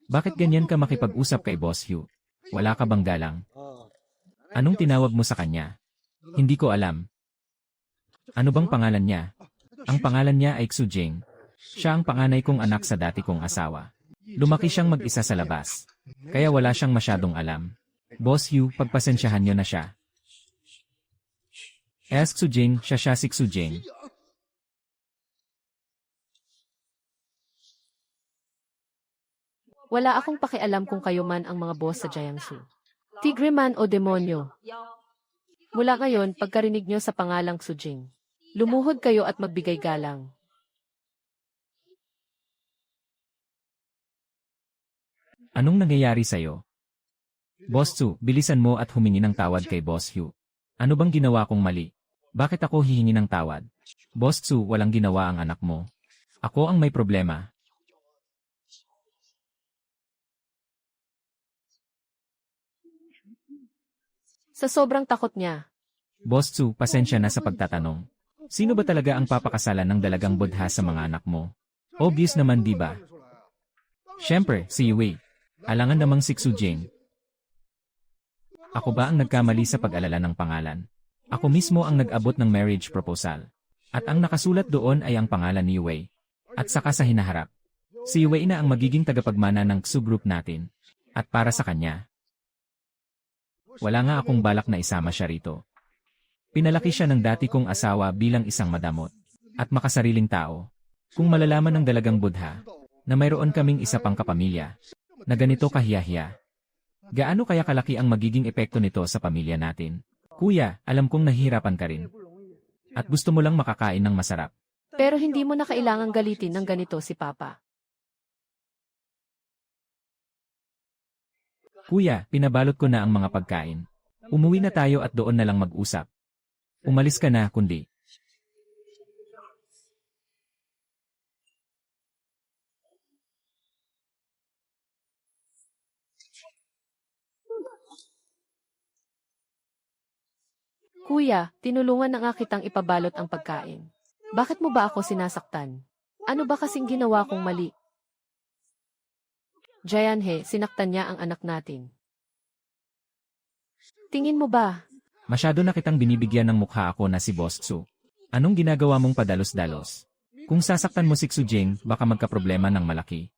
Bakit ganyan ka makipag-usap kay Boss Hugh? Wala ka bang galang? Anong tinawag mo sa kanya? Hindi ko alam. Ano bang pangalan niya? Ang pangalan niya ay Xujing. Siya ang panganay kong anak sa dati kong asawa. Lumaki siyang mag-isa sa labas, kaya wala siyang masyadong alam. Boss Hugh, pagpasensyahan niyo na siya. Xujing, siya si Xujing. Wala akong pakialam kung kayo man ang mga boss sa Jiangsu. Tigre man o demonyo. Mula ngayon, pagkarinig nyo sa pangalang Xujing, lumuhod kayo at magbigay galang. Anong nangyayari sa'yo? Boss Tsu, bilisan mo at humingi ng tawad kay Boss Hugh. Ano bang ginawa kong mali? Bakit ako hihingi ng tawad? Boss Tsu, walang ginawa ang anak mo. Ako ang may problema. Sa sobrang takot niya, Boss Tsu, pasensya na sa pagtatanong. Sino ba talaga ang papakasalan ng dalagang Buddha sa mga anak mo? Obvious naman, di ba? Siyempre, si Yue. Alangan namang si Xujing. Ako ba ang nagkamali sa pag-alala ng pangalan? Ako mismo ang nag-abot ng marriage proposal. At ang nakasulat doon ay ang pangalan ni Yue. At saka sa hinaharap, si Yue na ang magiging tagapagmana ng Xu group natin. At para sa kanya, wala nga akong balak na isama siya rito. Pinalaki siya ng dati kong asawa bilang isang madamot at makasariling tao. Kung malalaman ng dalagang Buddha na mayroon kaming isa pang kapamilya na ganito kahiyahiya, gaano kaya kalaki ang magiging epekto nito sa pamilya natin? Kuya, alam kong nahihirapan ka rin. At gusto mo lang makakain ng masarap. pero hindi mo na kailangang galitin ng ganito si Papa. Kuya, pinabalot ko na ang mga pagkain. Umuwi na tayo at doon na lang mag-usap. Umalis ka na, kundi. Kuya, tinulungan na nga kitang ipabalot ang pagkain. Bakit mo ba ako sinasaktan? Ano ba kasing ginawa kong mali? Jayanhe, sinaktan niya ang anak natin. Tingin mo ba? Masyado na kitang binibigyan ng mukha ako na si Boss Tsu. Anong ginagawa mong padalos-dalos? Kung sasaktan mo si Xujing, baka magkaproblema ng malaki.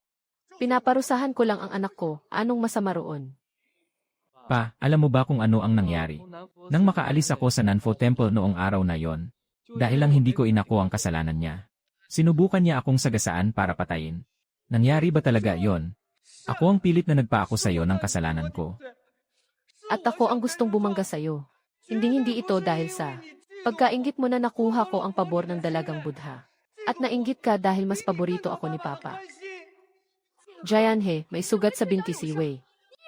Pinaparusahan ko lang ang anak ko, anong masama roon? Pa, alam mo ba kung ano ang nangyari? Nang makaalis ako sa Nanfo Temple noong araw na yon, dahil lang hindi ko inako ang kasalanan niya. Sinubukan niya akong sagasaan para patayin. Nangyari ba talaga yon? Ako ang pilit na nagpaako sa iyo ng kasalanan ko. At ako ang gustong bumangga sa'yo. Hindi ito dahil sa pagkainggit mo na nakuha ko ang pabor ng dalagang Buddha. At nainggit ka dahil mas paborito ako ni Papa. Jayanhe, may sugat sa binti si Wei.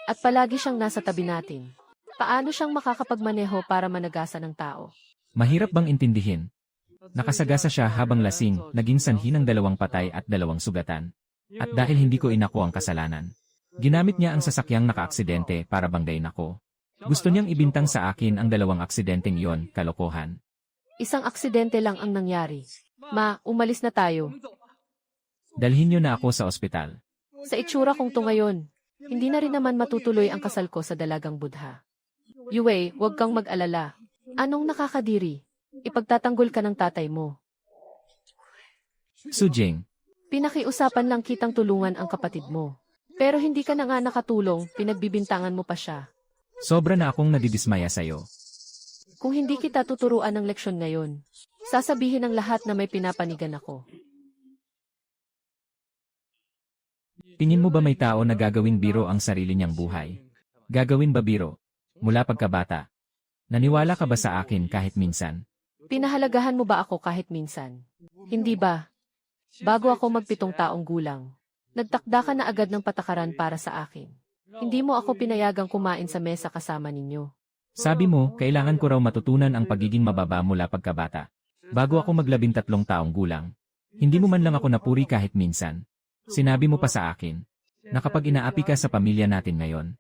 At palagi siyang nasa tabi natin. Paano siyang makakapagmaneho para managasa ng tao? Mahirap bang intindihin? Nakasagasa siya habang lasing, naging sanhi ng 2 patay at 2 sugatan. At dahil hindi ko inako ang kasalanan, ginamit niya ang sasakyang naka-aksidente para banggain ako. Gusto niyang ibintang sa akin ang 2 aksidenteng iyon, kalokohan. Isang aksidente lang ang nangyari. Ma, umalis na tayo. Dalhin niyo na ako sa ospital. Sa itsura kong to ngayon, hindi na rin naman matutuloy ang kasal ko sa dalagang Buddha. Yue, huwag kang mag-alala. Anong nakakadiri? Ipagtatanggol ka ng tatay mo. Xujing, Pinakiusapan lang kitang tulungan ang kapatid mo. Pero hindi ka na nga nakatulong, pinagbibintangan mo pa siya. sobra na akong nadidismaya sa'yo. Kung hindi kita tuturuan ng leksyon ngayon, sasabihin ng lahat na may pinapanigan ako. Tingin mo ba may tao na gagawing biro ang sarili niyang buhay? Gagawin ba biro? Mula pagkabata. Naniwala ka ba sa akin kahit minsan? Pinahalagahan mo ba ako kahit minsan? Hindi ba? Bago ako mag-7 taong gulang, nagtakda ka na agad ng patakaran para sa akin. Hindi mo ako pinayagang kumain sa mesa kasama ninyo. Sabi mo, kailangan ko raw matutunan ang pagiging mababa mula pagkabata. Bago ako mag-13 taong gulang. Hindi mo man lang ako napuri kahit minsan. Sinabi mo pa sa akin na kapag inaapi ka sa pamilya natin ngayon,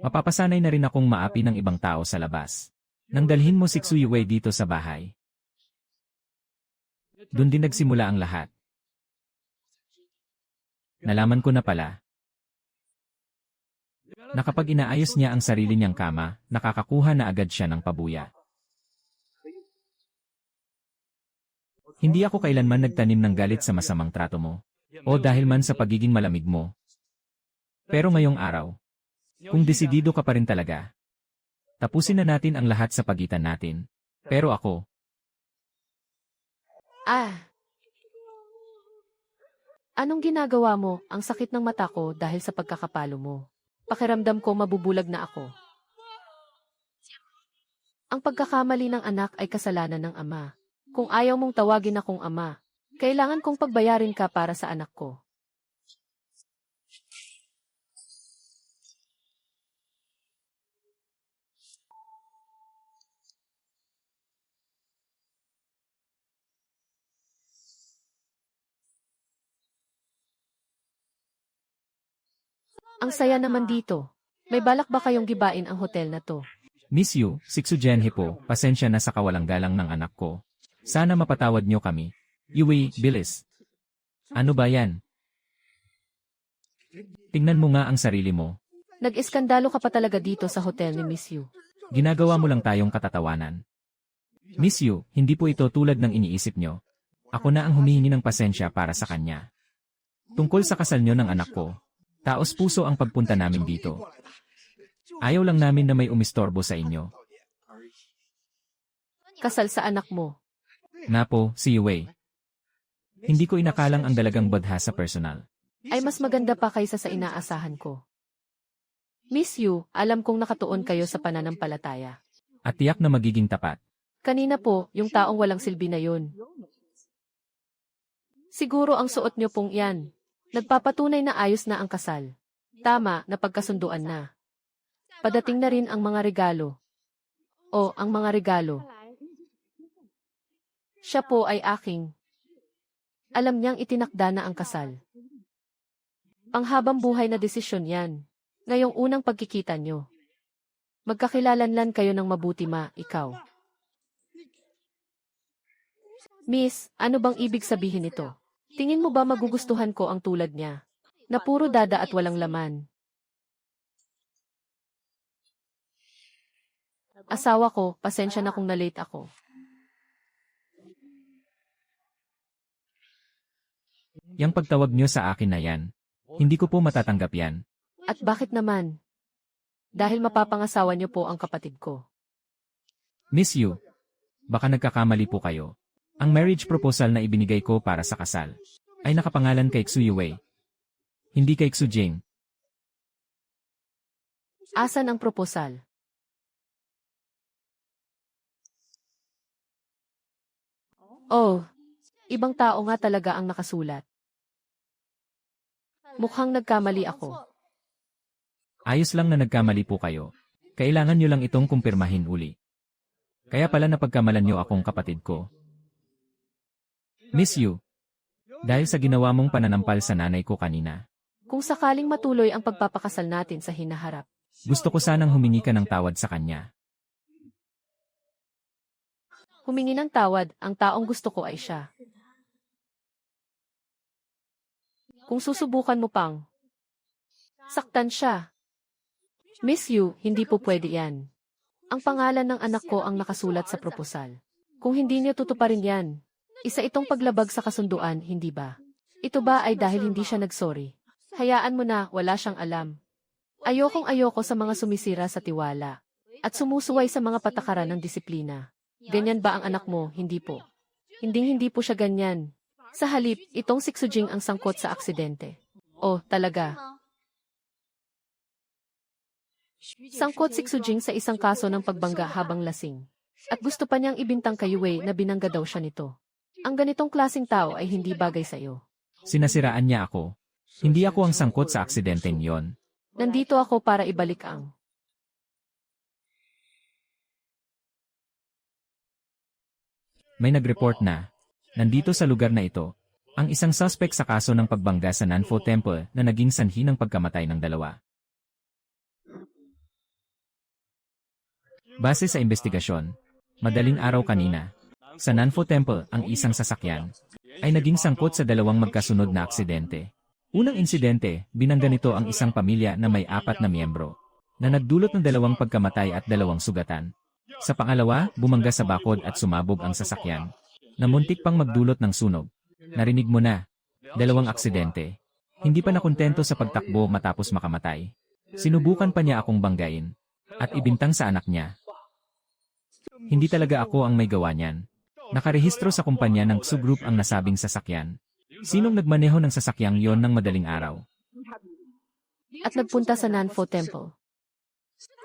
Mapapasanay na rin akong maapi ng ibang tao sa labas. Nang dalhin mo si Xuyue dito sa bahay. Doon din nagsimula ang lahat. Nalaman ko na pala. Na kapag inaayos niya ang sarili niyang kama, nakakakuha na agad siya ng pabuya. Hindi ako kailanman nagtanim ng galit sa masamang trato mo. O dahil man sa pagiging malamig mo. Pero ngayong araw, kung desidido ka pa rin talaga, tapusin na natin ang lahat sa pagitan natin. Pero ako, Anong ginagawa mo? Ang sakit ng mata ko dahil sa pagkakapalo mo. Pakiramdam ko mabubulag na ako. Ang pagkakamali ng anak ay kasalanan ng ama. Kung ayaw mong tawagin akong ama, kailangan kong pagbayarin ka para sa anak ko. Ang saya naman dito. May balak ba kayong gibain ang hotel na to? Miss Yu, Sixujenhe po, pasensya na sa kawalang galang ng anak ko. Sana mapatawad niyo kami. Yue, bilis. Ano ba yan? Tingnan mo nga ang sarili mo. Nag-iskandalo ka pa talaga dito sa hotel ni Miss Yu. Ginagawa mo lang tayong katatawanan. Miss Yu, hindi po ito tulad ng iniisip nyo. Ako na ang humihingi ng pasensya para sa kanya. Tungkol sa kasal nyo ng anak ko, taos puso ang pagpunta namin dito. Ayaw lang namin na may umistorbo sa inyo. Kasal sa anak mo. Napo, si Yue. Hindi ko inakalang ang dalagang badha sa personal. Ay mas maganda pa kaysa sa inaasahan ko. Miss Yu, alam kong nakatuon kayo sa pananampalataya. At tiyak na magiging tapat. Kanina po, yung taong walang silbi na yun. Siguro ang suot nyo pong yan. Nagpapatunay na ayos na ang kasal. Tama, napagkasunduan na. Padating na rin ang mga regalo. O, ang mga regalo. Siya po ay aking. Alam niyang itinakda na ang kasal. Panghabang buhay na desisyon yan. Ngayong unang pagkikita nyo. Magkakilalanlan kayo ng mabuti ikaw. Miss, ano bang ibig sabihin nito? Tingin mo ba magugustuhan ko ang tulad niya? Na puro dada at walang laman. Asawa ko, pasensya na kung na-late ako. Yang pagtawag nyo sa akin na yan, hindi ko po matatanggap yan. At bakit naman? Dahil mapapangasawa niyo po ang kapatid ko. Miss Yu, baka nagkakamali po kayo. Ang marriage proposal na ibinigay ko para sa kasal ay nakapangalan kay Xuyue, hindi kay Xujing. Asan ang proposal? Oh, ibang tao nga talaga ang nakasulat. Mukhang nagkamali ako. Ayos lang na nagkamali po kayo. Kailangan nyo lang itong kumpirmahin uli. Kaya pala napagkamalan nyo akong kapatid ko. Miss Yu, dahil sa ginawa mong pananampal sa nanay ko kanina, Kung sakaling matuloy ang pagpapakasal natin sa hinaharap, gusto ko sanang humingi ka ng tawad sa kanya. humingi ng tawad, ang taong gusto ko ay siya. Kung susubukan mo pang saktan siya. Miss Yu, hindi po pwede yan. Ang pangalan ng anak ko ang nakasulat sa proposal. Kung hindi niyo tutuparin yan, isa itong paglabag sa kasunduan, hindi ba? Ito ba ay dahil hindi siya nagsorry? Hayaan mo na, wala siyang alam. Ayoko sa mga sumisira sa tiwala at sumusuway sa mga patakaran ng disiplina. Ganyan ba ang anak mo? Hindi po. Hindi po siya ganyan. Sa halip, itong si Xujing ang sangkot sa aksidente. Oh, talaga. Sangkot si Xujing sa isang kaso ng pagbangga habang lasing. At gusto pa niyang ibintang kay Yue na binangga daw siya nito. Ang ganitong klaseng tao ay hindi bagay sa iyo. Sinasiraan niya ako. Hindi ako ang sangkot sa aksidenteng yon. Nandito ako para ibalik ang. May nag-report na, nandito sa lugar na ito, ang isang suspect sa kaso ng pagbangga sa Nanfo Temple na naging sanhi ng pagkamatay ng dalawa. Base sa investigasyon, madaling araw kanina, sa Nanfo Temple ang isang sasakyan ay naging sangkot sa dalawang magkasunod na aksidente. Unang insidente, binangga nito ang isang pamilya na may 4 na miyembro, na nagdulot ng 2 pagkamatay at 2 sugatan. Sa pangalawa, bumangga sa bakod at sumabog ang sasakyan, na muntik pang magdulot ng sunog. Narinig mo na, 2 aksidente. Hindi pa nakontento sa pagtakbo matapos makamatay. Sinubukan pa niya akong banggain, at ibintang sa anak niya. Hindi talaga ako ang may gawa niyan. Nakarehistro sa kumpanya ng Xu Group ang nasabing sasakyan. Sinong nagmaneho ng sasakyang yon ng madaling araw? At nagpunta sa Nanfo Temple.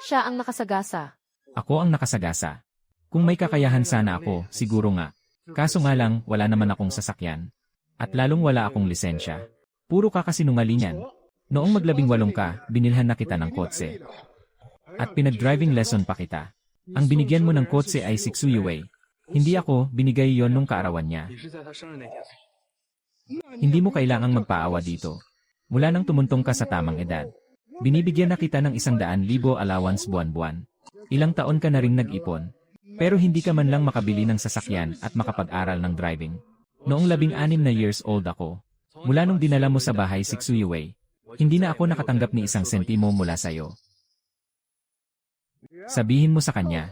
Siya ang nakasagasa. Ako ang nakasagasa. Kung may kakayahan sana ako, siguro nga. Kaso nga lang, wala naman akong sasakyan. At lalong wala akong lisensya. Puro kakasinungalingan. Noong mag-18 ka, binilhan na kita ng kotse. At pinag-driving lesson pa kita. Ang binigyan mo ng kotse ay si Xu Yue. Hindi ako, binigay yon nung kaarawan niya. Hindi mo kailangang magpaawa dito. Mula nang tumuntong ka sa tamang edad. Binibigyan na kita ng 100,000 allowance buwan-buwan. Ilang taon ka na ring nag-ipon. Pero hindi ka man lang makabili ng sasakyan at makapag-aral ng driving. Noong 16 na years old ako, mula nung dinala mo sa bahay si Xu Yue, hindi na ako nakatanggap ni 1 sentimo mula sa'yo. Sabihin mo sa kanya,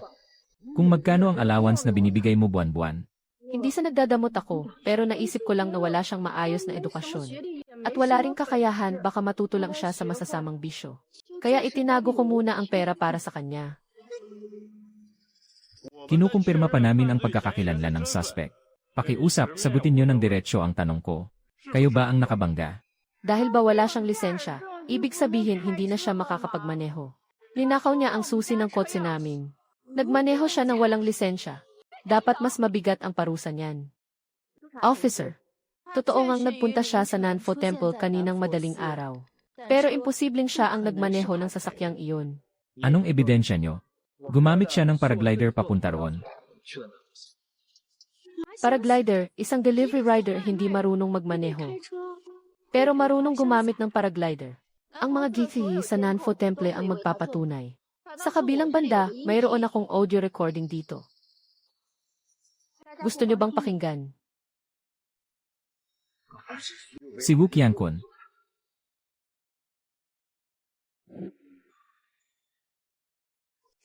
kung magkano ang allowance na binibigay mo buwan-buwan. Hindi sa nagdadamot ako, pero naisip ko lang na wala siyang maayos na edukasyon. At wala ring kakayahan, baka matuto lang siya sa masasamang bisyo. Kaya itinago ko muna ang pera para sa kanya. Kinukumpirma pa namin ang pagkakakilanlan ng suspect. Pakiusap, sagutin niyo ng diretsyo ang tanong ko. Kayo ba ang nakabangga? Dahil ba wala siyang lisensya, ibig sabihin hindi na siya makakapagmaneho. Ninakaw niya ang susi ng kotse namin. Nagmaneho siya ng walang lisensya. Dapat mas mabigat ang parusa niyan. Officer, totoo ngang nagpunta siya sa Nanfo Temple kaninang madaling araw. Pero imposibleng siya ang nagmaneho ng sasakyang iyon. Anong ebidensya niyo? Gumamit siya ng paraglider papunta roon. Paraglider, isang delivery rider hindi marunong magmaneho. Pero marunong gumamit ng paraglider. Ang mga geeky sa Nanfo Temple ang magpapatunay. Sa kabilang banda, mayroon akong audio recording dito. Gusto niyo bang pakinggan? Si Wu Qiankun.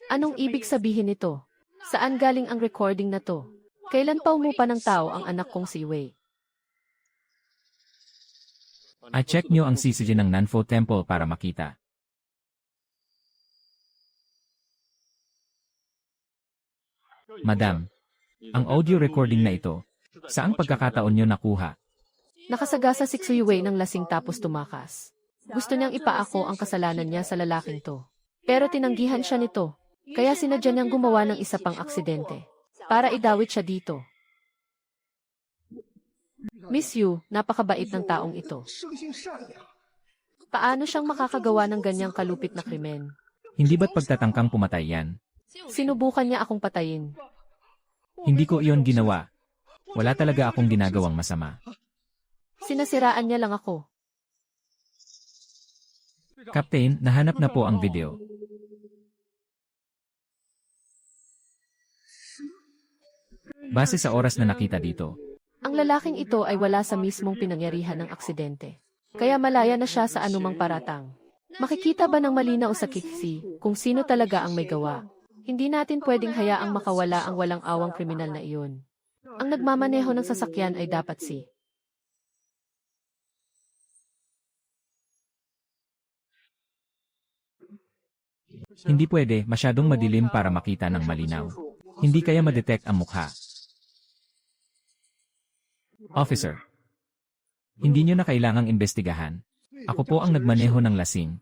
Anong ibig sabihin nito? Saan galing ang recording na to? Kailan pa umupa ng tao ang anak kong si Wei? I-check niyo ang CCTV ng Nanfo Temple para makita. Madam, ang audio recording na ito, saang pagkakataon niyo nakuha? Nakasagasa si Xu Wei ng lasing tapos tumakas. Gusto niyang ipaako ang kasalanan niya sa lalaking to. Pero tinanggihan siya nito. Kaya sinadya niyang gumawa ng isa pang aksidente. Para idawit siya dito. Miss Yu, napakabait ng taong ito. Paano siyang makakagawa ng ganyang kalupit na krimen? Hindi ba't pagtatangkang pumatay yan? Sinubukan niya akong patayin. Hindi ko iyon ginawa. Wala talaga akong ginagawang masama. Sinasiraan niya lang ako. Captain, nahanap na po ang video. Base sa oras na nakita dito, Ang lalaking ito ay wala sa mismong pinangyarihan ng aksidente. Kaya malaya na siya sa anumang paratang. Makikita ba ng malinaw sa kiksi kung sino talaga ang may gawa? Hindi natin pwedeng hayaang makawala ang walang awang kriminal na iyon. Ang nagmamaneho ng sasakyan ay dapat si hindi pwede, masyadong madilim para makita ng malinaw. Hindi kaya madetect ang mukha. Officer, hindi niyo na kailangang imbestigahan. Ako po ang nagmaneho ng lasing.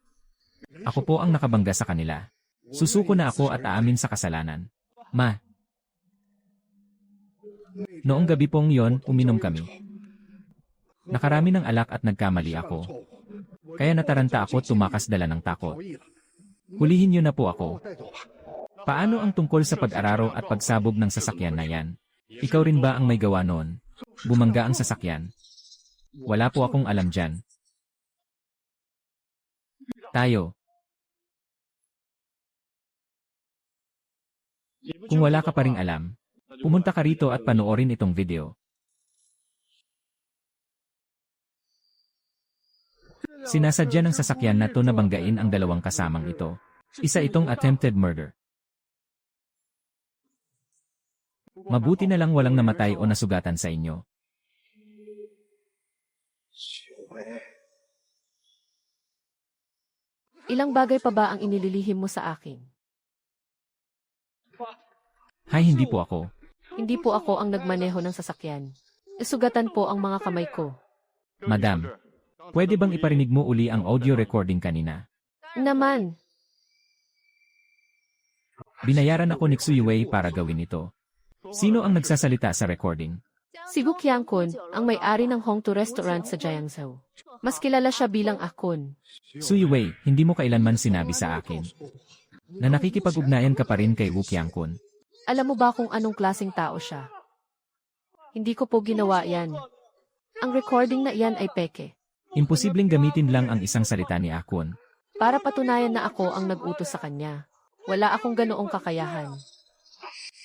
Ako po ang nakabangga sa kanila. Susuko na ako at aamin sa kasalanan. Ma. Noong gabi pong yon, uminom kami. Nakarami ng alak at nagkamali ako. Kaya nataranta ako at tumakas dala ng takot. Hulihin niyo na po ako. Paano ang tungkol sa pag-araro at pagsabog ng sasakyan na yan? Ikaw rin ba ang may gawa noon? Bumangga ang sasakyan. Wala po akong alam dyan. Tayo. Kung wala ka pa ring alam, pumunta ka rito at panoorin itong video. Sinasadya ng sasakyan na to na banggain ang dalawang kasamang ito. Isa itong attempted murder. Mabuti na lang walang namatay o nasugatan sa inyo. Ilang bagay pa ba ang inililihim mo sa akin? Hay, hindi po ako. Hindi po ako ang nagmaneho ng sasakyan. Sugatan po ang mga kamay ko. Madam, pwede bang iparinig mo uli ang audio recording kanina? Naman, Binayaran ako ni Xuyue para gawin ito. Sino ang nagsasalita sa recording? si Gu Qiangkun, ang may-ari ng Hongtu Restaurant sa Jiangzhou. Mas kilala siya bilang Akun. Xuyue, hindi mo kailanman sinabi sa akin na nakikipag-ugnayan ka pa rin kay Wu Qiangkun. Alam mo ba kung anong klaseng tao siya? Hindi ko po ginawa yan. Ang recording na iyan ay peke. Imposibleng gamitin lang ang isang salita ni Akun. Para patunayan na ako ang nag-utos sa kanya. Wala akong ganoong kakayahan.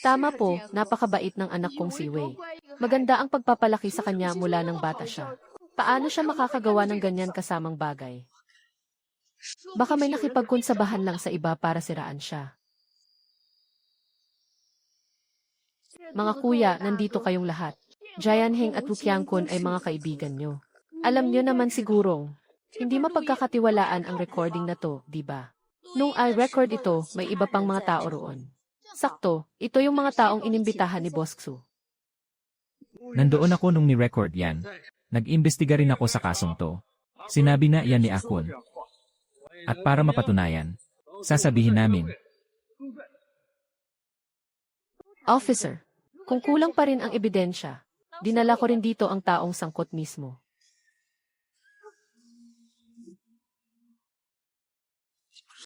Tama po, napakabait ng anak kong si Wei. Maganda ang pagpapalaki sa kanya mula ng bata siya. Paano siya makakagawa ng ganyan kasamang bagay? Baka may nakipagkonsabahan lang sa iba para siraan siya. Mga kuya, nandito kayong lahat. Jianheng at Wu Qiangkun ay mga kaibigan nyo. Alam nyo naman sigurong, hindi mapagkakatiwalaan ang recording na to, di ba? Nung I-record ito, may iba pang mga tao roon. Sakto, ito yung mga taong inimbitahan ni Boss Xu. Nandoon ako nung ni-record yan. Nag-imbestiga rin ako sa kasong to. Sinabi na yan ni Akun. At para mapatunayan, sasabihin namin, Officer, kung kulang pa rin ang ebidensya, dinala ko rin dito ang taong sangkot mismo.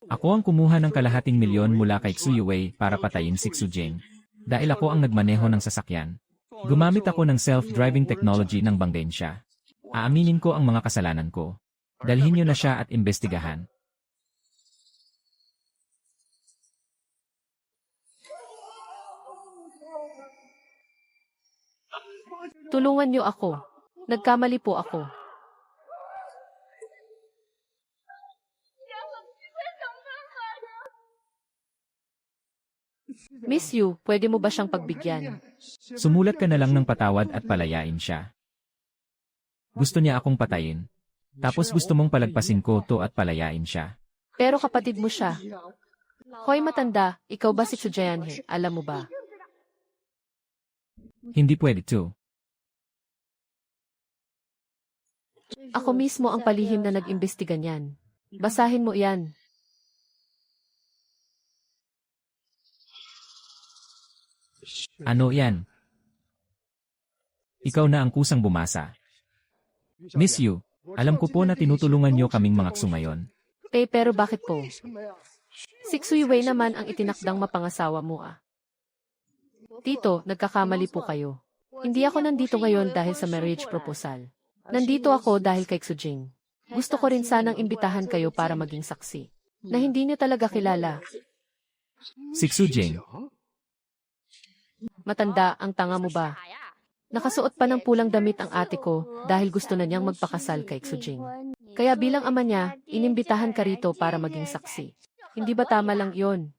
ako ang kumuha ng kalahating milyon mula kay Xuyue para patayin si Xujing. Dahil ako ang nagmaneho ng sasakyan. Gumamit ako ng self-driving technology ng banggain siya. Aaminin ko ang mga kasalanan ko. Dalhin niyo na siya at imbestigahan. Tulungan niyo ako. Nagkamali po ako. Miss Yu, pwede mo ba siyang pagbigyan? Sumulat ka na lang ng patawad at palayain siya. Gusto niya akong patayin. Tapos gusto mong palagpasin ko to at palayain siya. Pero kapatid mo siya. Hoy matanda, ikaw ba si Xu Jianhe? Alam mo ba? Hindi pwede to. Ako mismo ang palihim na nag-imbestiga niyan. Basahin mo iyan. Ano yan? Ikaw na ang kusang bumasa. Miss Yu, alam ko po na tinutulungan niyo kaming mga Xu ngayon. Pero bakit po? Si Xuyue naman ang itinakdang mapangasawa mo ah. Tito, nagkakamali po kayo. Hindi ako nandito ngayon dahil sa marriage proposal. Nandito ako dahil kay Xujing. Gusto ko rin sanang imbitahan kayo para maging saksi. Na hindi niyo talaga kilala. Si Xujing, Matanda, ang tanga mo ba? Nakasuot pa ng pulang damit ang ate ko dahil gusto na niyang magpakasal kay Xujing. Kaya bilang ama niya, inimbitahan ka rito para maging saksi. Hindi ba tama lang yon?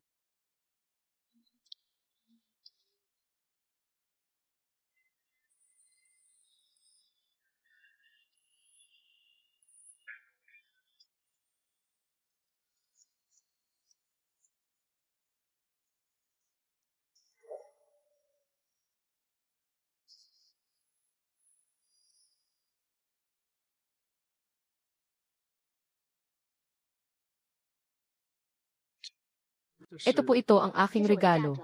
Ito ang aking regalo.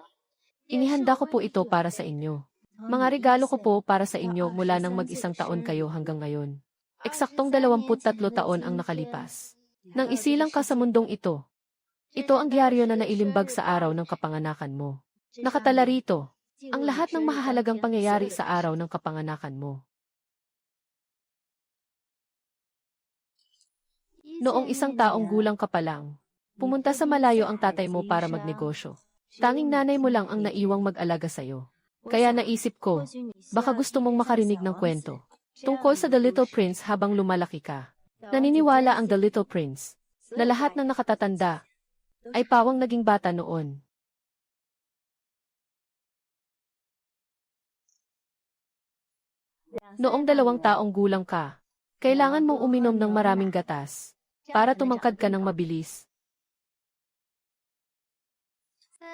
Inihanda ko po ito para sa inyo. Mga regalo ko po para sa inyo mula nang mag-isang taon kayo hanggang ngayon. Eksaktong 23 taon ang nakalipas. Nang isilang ka sa mundong ito. Ito ang diaryo na nailimbag sa araw ng kapanganakan mo. Nakatala rito, ang lahat ng mahahalagang pangyayari sa araw ng kapanganakan mo. Noong isang taong gulang ka pa lang, pumunta sa malayo ang tatay mo para magnegosyo. Tanging nanay mo lang ang naiwang mag-alaga sa'yo. Kaya naisip ko, baka gusto mong makarinig ng kwento tungkol sa The Little Prince habang lumalaki ka. Naniniwala ang The Little Prince na lahat ng nakatatanda ay pawang naging bata noon. Noong 2 taong gulang ka, kailangan mong uminom ng maraming gatas para tumangkad ka ng mabilis.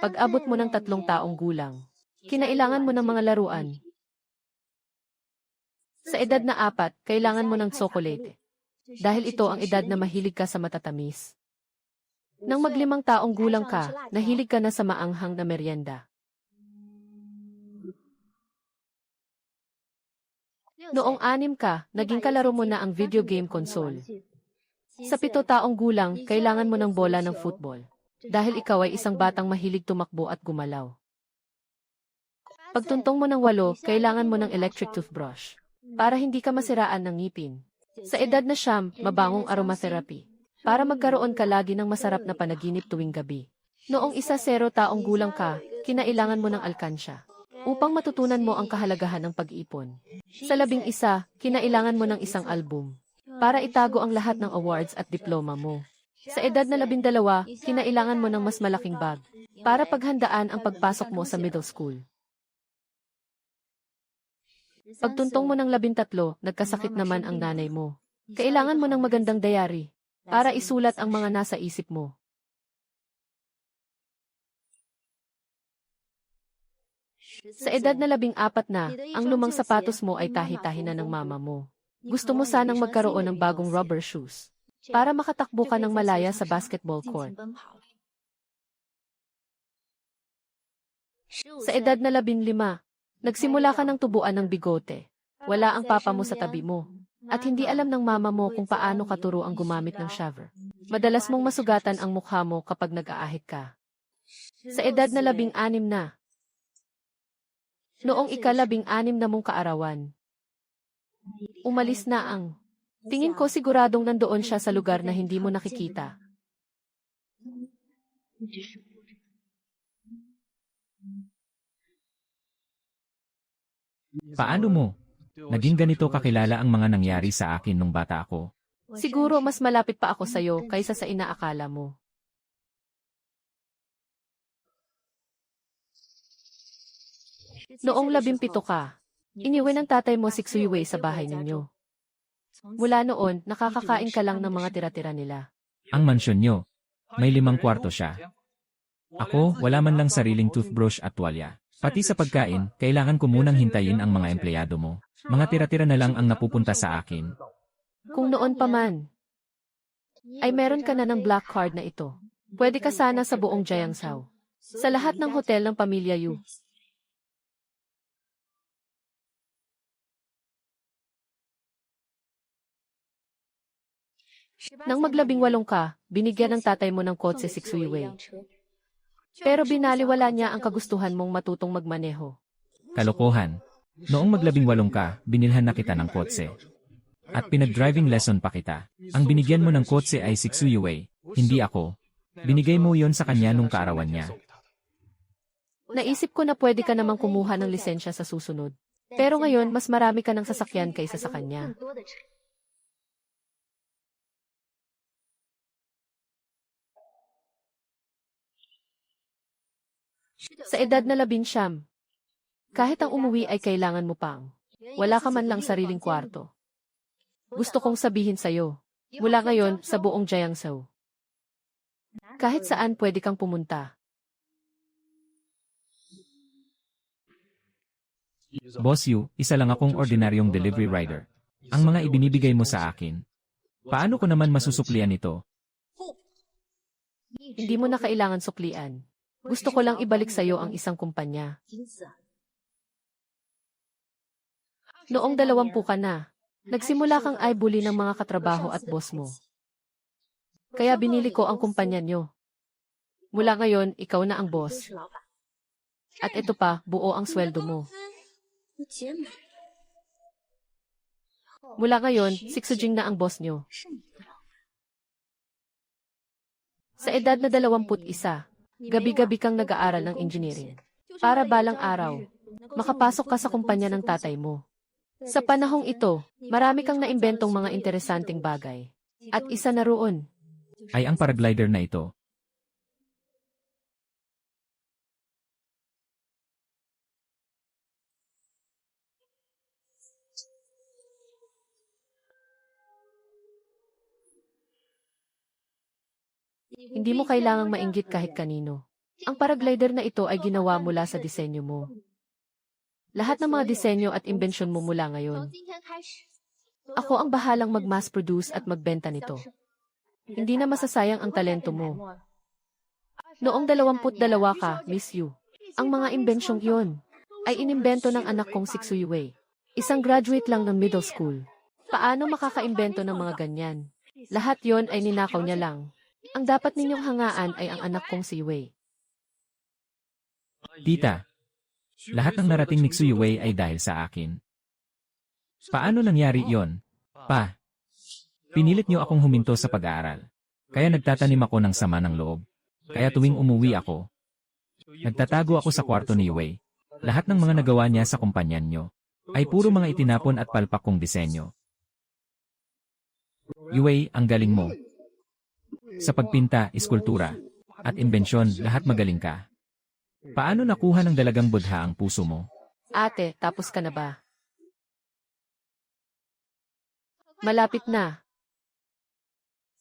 Pag abot mo ng 3 taong gulang, kinailangan mo ng mga laruan. Sa edad na 4, kailangan mo ng tsokolate. Dahil ito ang edad na mahilig ka sa matatamis. Nang mag-5 taong gulang ka, nahilig ka na sa maanghang na merienda. Noong 6 ka, naging kalaro mo na ang video game console. Sa 7 taong gulang, kailangan mo ng bola ng football. Dahil ikaw ay isang batang mahilig tumakbo at gumalaw. Pagtuntong mo ng 8, kailangan mo ng electric toothbrush para hindi ka masiraan ng ngipin. Sa edad na 9, mabangong aromatherapy para magkaroon ka lagi ng masarap na panaginip tuwing gabi. Noong 10 taong gulang ka, kinailangan mo ng alkansya upang matutunan mo ang kahalagahan ng pag-ipon. Sa 11, kinailangan mo ng isang album para itago ang lahat ng awards at diploma mo. Sa edad na 12, kinailangan mo ng mas malaking bag para paghandaan ang pagpasok mo sa middle school. Pagtuntong mo ng 13, nagkasakit naman ang nanay mo. Kailangan mo ng magandang diary para isulat ang mga nasa isip mo. Sa edad na 14 na, ang lumang sapatos mo ay tahi-tahi na ng mama mo. Gusto mo sanang magkaroon ng bagong rubber shoes para makatakbo ka ng malaya sa basketball court. Sa edad na 15, nagsimula ka ng tubuan ng bigote. Wala ang papa mo sa tabi mo. At hindi alam ng mama mo kung paano ka turo ang gumamit ng shaver. Madalas mong masugatan ang mukha mo kapag nag-aahit ka. Sa edad na 16 na, noong ika-16 na mong kaarawan, umalis na ang... Tingin ko siguradong nandoon siya sa lugar na hindi mo nakikita. Paano mo? Naging ganito kakilala ang mga nangyari sa akin nung bata ako. Siguro mas malapit pa ako sa'yo kaysa sa inaakala mo. Noong 17 ka, iniwi ng tatay mo si Xueyue sa bahay ninyo. Mula noon, nakakakain ka lang ng mga tira-tira nila. Ang mansyon nyo, may 5 kwarto siya. Ako, wala man lang sariling toothbrush at tuwalya. Pati sa pagkain, kailangan ko munang hintayin ang mga empleyado mo. Mga tira-tira na lang ang napupunta sa akin. Kung noon pa man, ay meron ka na ng black card na ito. Pwede ka sana sa buong Jiangzhou. Sa lahat ng hotel ng pamilya Yu. Nang mag-18 ka, binigyan ng tatay mo ng kotse si Xueyue. Pero binaliwala niya ang kagustuhan mong matutong magmaneho. Kalokohan. Noong mag-18 ka, binilhan na kita ng kotse. At pinag-driving lesson pa kita. Ang binigyan mo ng kotse ay si Xueyue, hindi ako. Binigay mo yon sa kanya nung kaarawan niya. Naisip ko na pwede ka namang kumuha ng lisensya sa susunod. Pero ngayon, mas marami ka ng sasakyan kaysa sa kanya. Sa edad na 19, kahit ang umuwi ay kailangan mo pang. Wala ka man lang sariling kwarto. Gusto kong sabihin sa'yo, mula ngayon sa buong Jiangzhou. Kahit saan pwede kang pumunta. Boss Yu, isa lang akong ordinaryong delivery rider. Ang mga ibinibigay mo sa akin. Paano ko naman masusuklian ito? Hindi mo na kailangan suklian. Gusto ko lang ibalik sa'yo ang isang kumpanya. Noong 20 ka na, nagsimula kang eyebully ng mga katrabaho at boss mo. Kaya binili ko ang kumpanya nyo. Mula ngayon, ikaw na ang boss. At ito pa, buo ang sweldo mo. Mula ngayon, si Xujing na ang boss nyo. Sa edad na 21, Gabi-gabi kang nag-aaral ng engineering. Para balang araw, makapasok ka sa kumpanya ng tatay mo. Sa panahong ito, marami kang naimbentong mga interesanting bagay. At isa na roon, Ay ang paraglider na ito. hindi mo kailangang mainggit kahit kanino. Ang paraglider na ito ay ginawa mula sa disenyo mo. Lahat ng mga disenyo at imbensyon mo mula ngayon. Ako ang bahalang mag-mass produce at magbenta nito. Hindi na masasayang ang talento mo. Noong 22 ka, Miss Yu, ang mga imbensyong iyon ay inimbento ng anak kong si Xu Wei. Isang graduate lang ng middle school. Paano makakaimbento ng mga ganyan? Lahat yon ay ninakaw niya lang. Ang dapat ninyong hangaan ay ang anak kong si Wei. Tita, lahat ng narating ni Xuyue ay dahil sa akin. Paano nangyari yon? Pa, pinilit niyo akong huminto sa pag-aaral. Kaya nagtatanim ako ng sama ng loob. Kaya tuwing umuwi ako, nagtatago ako sa kwarto ni Yue. Lahat ng mga nagawa niya sa kumpanyan niyo ay puro mga itinapon at palpak kong disenyo. Yue, ang galing mo. Sa pagpinta, iskultura, at imbensyon, lahat magaling ka. Paano nakuha ng dalagang budha ang puso mo? Ate, tapos ka na ba? Malapit na.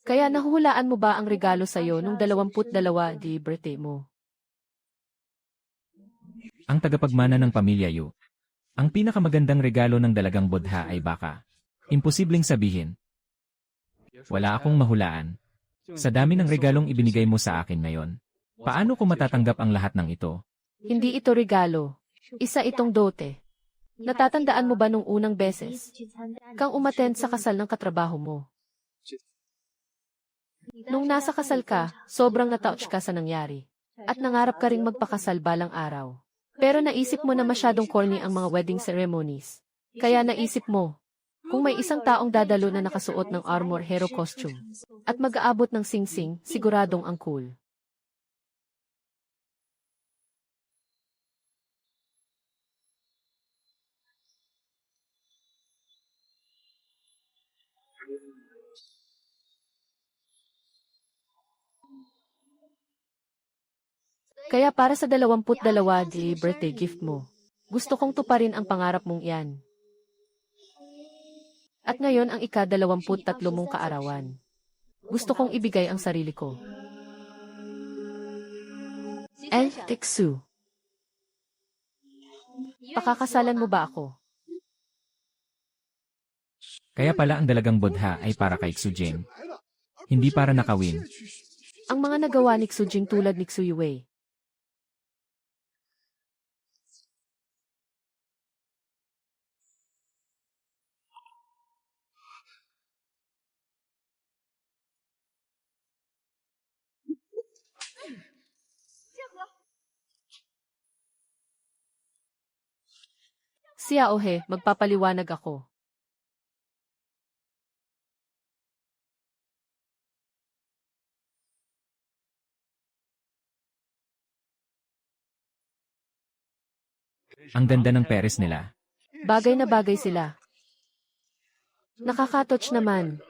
Kaya nahuhulaan mo ba ang regalo sa'yo nung 22 di birthday mo? Ang tagapagmana ng pamilya Yu. Ang pinakamagandang regalo ng dalagang budha ay baka. Imposibleng sabihin. Wala akong mahulaan. Sa dami ng regalong ibinigay mo sa akin ngayon, paano ko matatanggap ang lahat ng ito? Hindi ito regalo. Isa itong dote. Natatandaan mo ba nung unang beses kang umattend sa kasal ng katrabaho mo? Nung nasa kasal ka, sobrang na-touch ka sa nangyari. At nangarap ka ring magpakasal balang araw. Pero naisip mo na masyadong corny ang mga wedding ceremonies. Kaya naisip mo, kung may isang taong dadalo na nakasuot ng armor hero costume at mag-aabot ng sing-sing, siguradong ang cool. Kaya para sa 22 di birthday gift mo, gusto kong tuparin ang pangarap mong iyan. At ngayon ang ika-23 mong kaarawan. Gusto kong ibigay ang sarili ko. El Tixu. Pakakasalan mo ba ako? Kaya pala ang dalagang budha ay para kay Xujing. Hindi para nakawin. Ang mga nagawa ni Xujing tulad ni Xuyue. Siya Ohe, magpapaliwanag ako. Ang ganda ng peres nila. Bagay na bagay sila. Nakakatouch naman.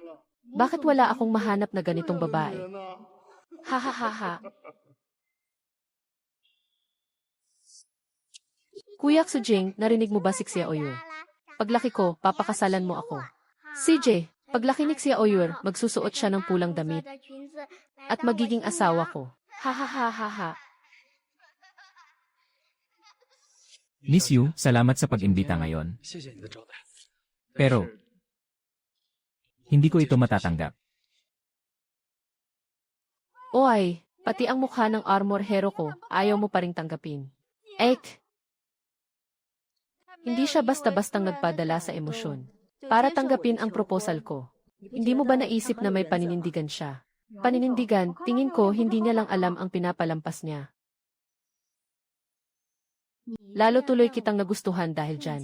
Bakit wala akong mahanap na ganitong babae? Ha ha ha ha. Kuya Xujing, narinig mo ba si Xia Oyur? Paglaki ko, papakasalan mo ako. CJ, paglaki ni Xia Oyur, magsusuot siya ng pulang damit. At magiging asawa ko. Ha ha ha ha ha. Miss Yu, salamat sa pag-imbita ngayon. Pero, hindi ko ito matatanggap. Oy, pati ang mukha ng armor hero ko, ayaw mo pa ring tanggapin. Ek! Hindi siya basta-bastang nagpadala sa emosyon. Para tanggapin ang proposal ko. Hindi mo ba naisip na may paninindigan siya? Paninindigan, tingin ko hindi niya lang alam ang pinapalampas niya. Lalo tuloy kitang nagustuhan dahil dyan.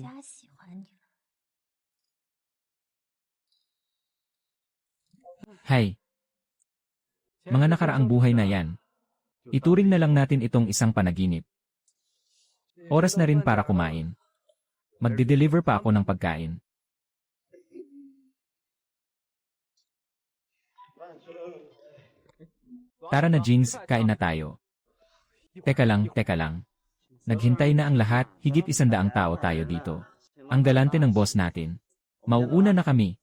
Hay! Mga nakaraang buhay na yan. Ituring na lang natin itong isang panaginip. Oras na rin para kumain. Magde-deliver pa ako ng pagkain. Tara na Jinx, kain na tayo. Teka lang. Naghintay na ang lahat, higit 100 tao tayo dito. Ang galante ng boss natin. Mauuna na kami.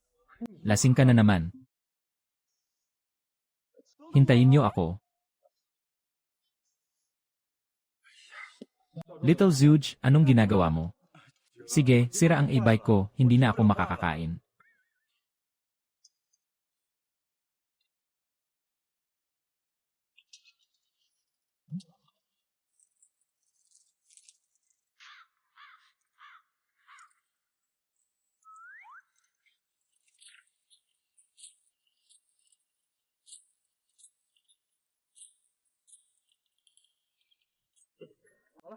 Lasing ka na naman. Hintayin niyo ako. Little Zooge, anong ginagawa mo? Sige, sira ang e-bike ko, hindi na ako makakakain.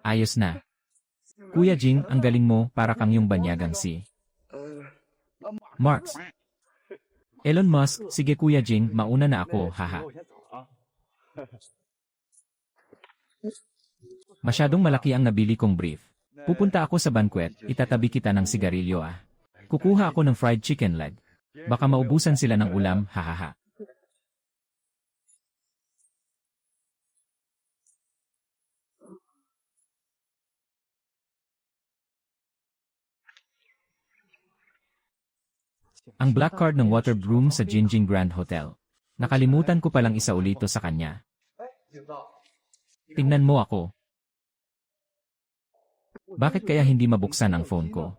Ayos na. Kuya Jing, ang galing mo, para kang yung banyagang si Marx. Elon Musk, sige Kuya Jing, mauna na ako, haha. Masyadong malaki ang nabili kong brief. Pupunta ako sa banquet, itatabi kita ng sigarilyo ah. Kukuha ako ng fried chicken leg. Baka maubusan sila ng ulam, hahaha. Ang black card ng water broom sa Jinjing Grand Hotel. Nakalimutan ko palang isaulito sa kanya. Tingnan mo ako. Bakit kaya hindi mabuksan ang phone ko?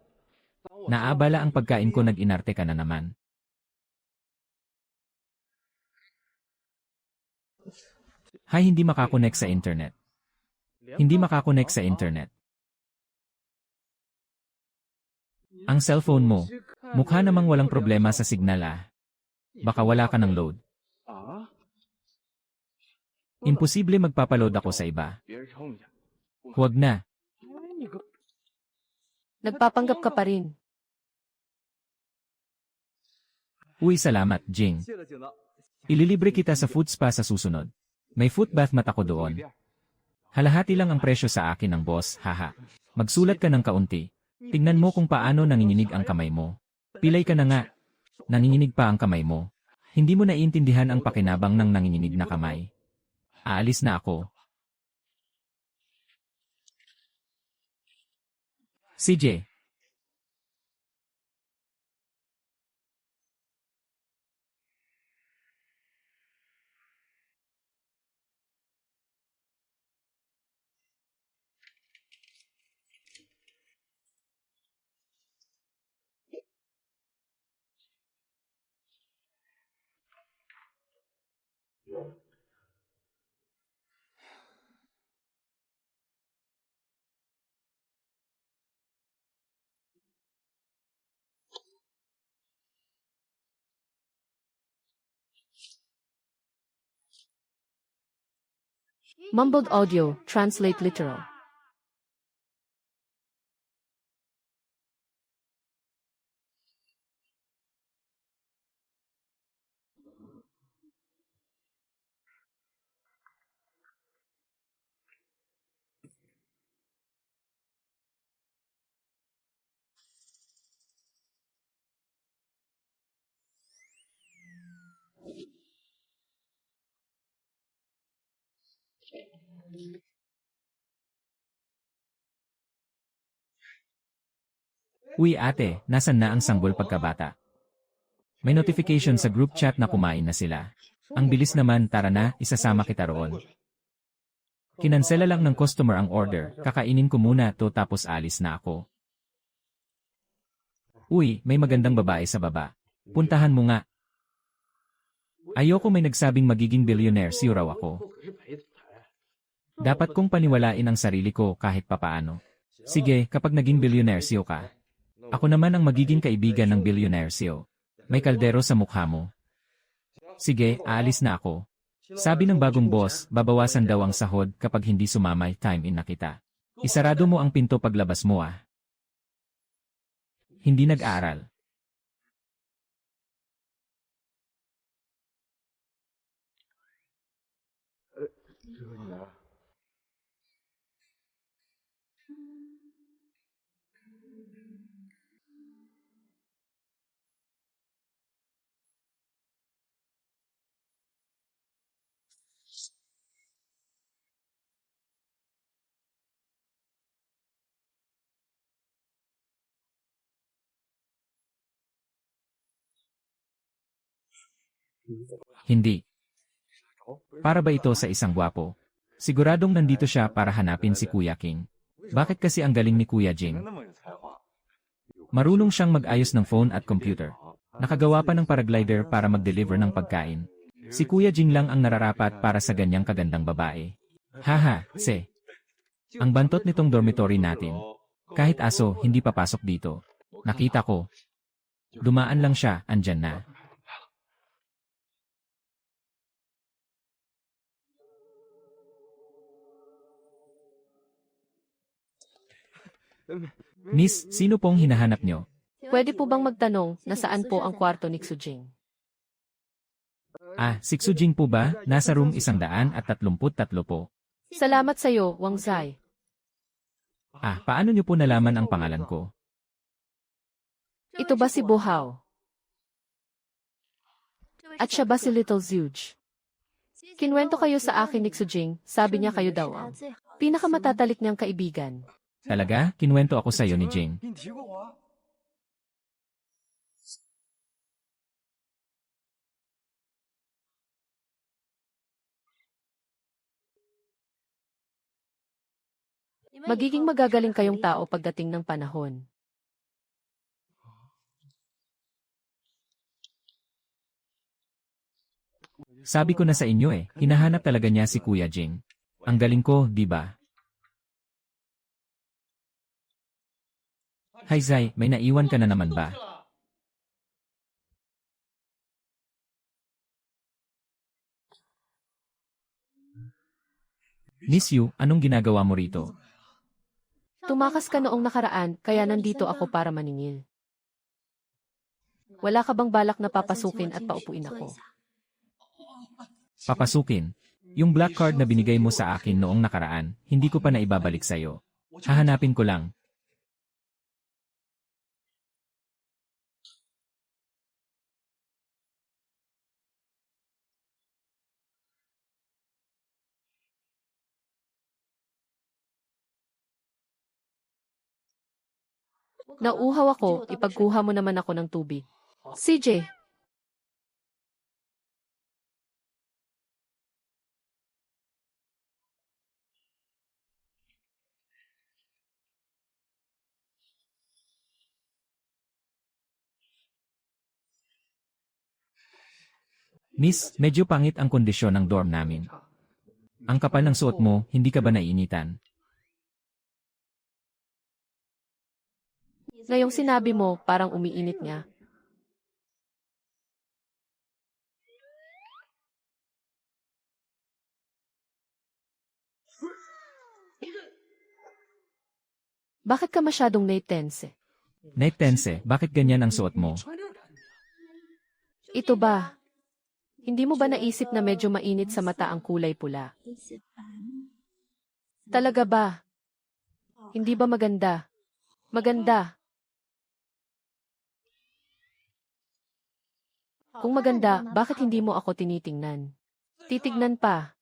Naabala ang pagkain ko, nag-inarte ka na naman. Hay, hindi makakonect sa internet. Hindi makakonect sa internet. Ang cellphone mo, mukha namang walang problema sa signal ah. Baka wala ka ng load. Imposible magpapaload ako sa iba. Huwag na. Nagpapanggap ka pa rin. Uy, salamat, Jing. Ililibre kita sa food spa sa susunod. May foot bath mat ako doon. Halahati lang ang presyo sa akin ng boss, haha. Magsulat ka ng kaunti. Tingnan mo kung paano nanginginig ang kamay mo. Pilay ka na nga. Nanginginig pa ang kamay mo. Hindi mo naiintindihan ang pakinabang ng nanginginig na kamay. Aalis na ako. CJ. Mumbled audio, translate literal. Uy ate, nasan na ang sanggol pagkabata? May notification sa group chat na kumain na sila. Ang bilis naman, tara na, isasama kita roon. Kinansela lang ng customer ang order, kakainin ko muna to tapos alis na ako. Uy, may magandang babae sa baba. Puntahan mo nga. Ayoko may nagsabing magiging billionaire si raw ako. Dapat kong paniwalain ang sarili ko kahit papaano. Sige, kapag naging billionaire siyo ka. Ako naman ang magiging kaibigan ng billionaire siyo. May kaldero sa mukha mo. Sige, aalis na ako. Sabi ng bagong boss, babawasan daw ang sahod kapag hindi sumamay, time in na kita. Isarado mo ang pinto paglabas mo ah. Hindi nag-aaral. Hindi. Para ba ito sa isang gwapo? Siguradong nandito siya para hanapin si Kuya King. Bakit kasi ang galing ni Kuya Jing? Marunong siyang mag-ayos ng phone at computer. Nakagawa pa ng paraglider para mag-deliver ng pagkain. Si Kuya Jing lang ang nararapat para sa ganyang kagandang babae. Haha, ang bantot nitong dormitory natin. Kahit aso, hindi papasok dito. Nakita ko. Dumaan lang siya, andyan na. Miss, sino pong hinahanap nyo? Pwede po bang magtanong nasaan po ang kwarto ni Xujing? Ah, si Xujing po ba? Nasa room 133 po. Salamat sa iyo, Wang Zai. Ah, paano nyo po nalaman ang pangalan ko? Ito ba si Bo Hao? At siya ba si Little Zuge? Kinwento kayo sa akin ni Xujing, sabi niya kayo daw ang pinakamatatalik niyang kaibigan. Talaga? Kinwento ako sa'yo ni Jing. Magiging magagaling kayong tao pagdating ng panahon. Sabi ko na sa inyo hinahanap talaga niya si Kuya Jing. Ang galing ko, di ba? Hi Zai, may naiwan ka na naman ba? Miss Yu, anong ginagawa mo rito? Tumakas ka noong nakaraan, kaya nandito ako para maningil. Wala ka bang balak na papasukin at paupuin ako? Papasukin. Yung black card na binigay mo sa akin noong nakaraan, hindi ko pa naibabalik sa'yo. Hahanapin ko lang. Nauuhaw ako, ipagkuha mo naman ako ng tubig. CJ, Miss, medyo pangit ang kondisyon ng dorm namin. Ang kapal ng suot mo, hindi ka ba naiinitan? ngayong sinabi mo, parang umiinit nga. Bakit ka masyadong naitense? Night tense, bakit ganyan ang suot mo? Ito ba? Hindi mo ba naisip na medyo mainit sa mata ang kulay pula? Talaga ba? Hindi ba maganda? Maganda. Kung maganda, bakit hindi mo ako tinitingnan? Titignan pa.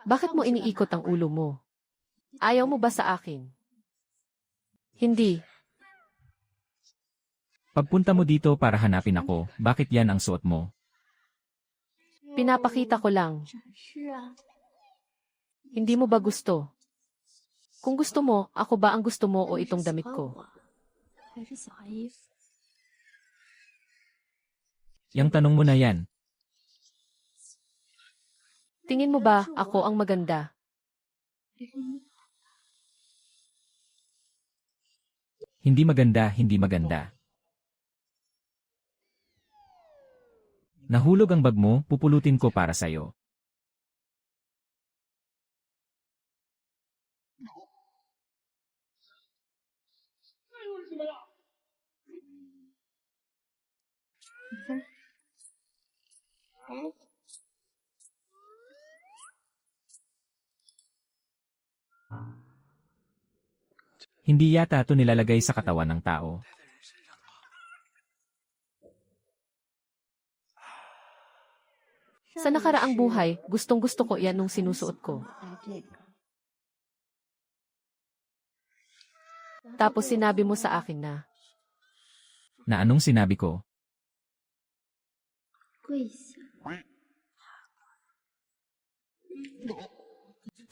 Bakit mo iniikot ang ulo mo? Ayaw mo ba sa akin? Hindi. Pagpunta mo dito para hanapin ako, bakit yan ang suot mo? Pinapakita ko lang. Hindi mo ba gusto? Kung gusto mo, ako ba ang gusto mo o itong damit ko? Yang tanong mo na yan. Tingin mo ba ako ang maganda? Hindi maganda, hindi maganda. Nahulog ang bag mo, pupulutin ko para sa'yo. Hindi yata ito nilalagay sa katawan ng tao. Sa nakaraang buhay, gustong-gusto ko yan nung sinusuot ko. Tapos sinabi mo sa akin na, Na anong sinabi ko?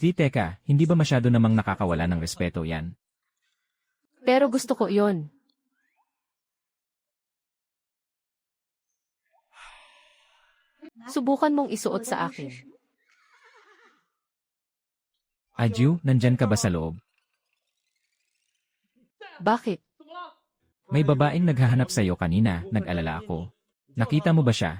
Di teka, hindi ba masyado namang nakakawala ng respeto yan? pero gusto ko yon. Subukan mong isuot sa akin. Adju, nandyan ka ba sa loob? Bakit? May babaeng naghahanap sa'yo kanina, nag-alala ako. Nakita mo ba siya?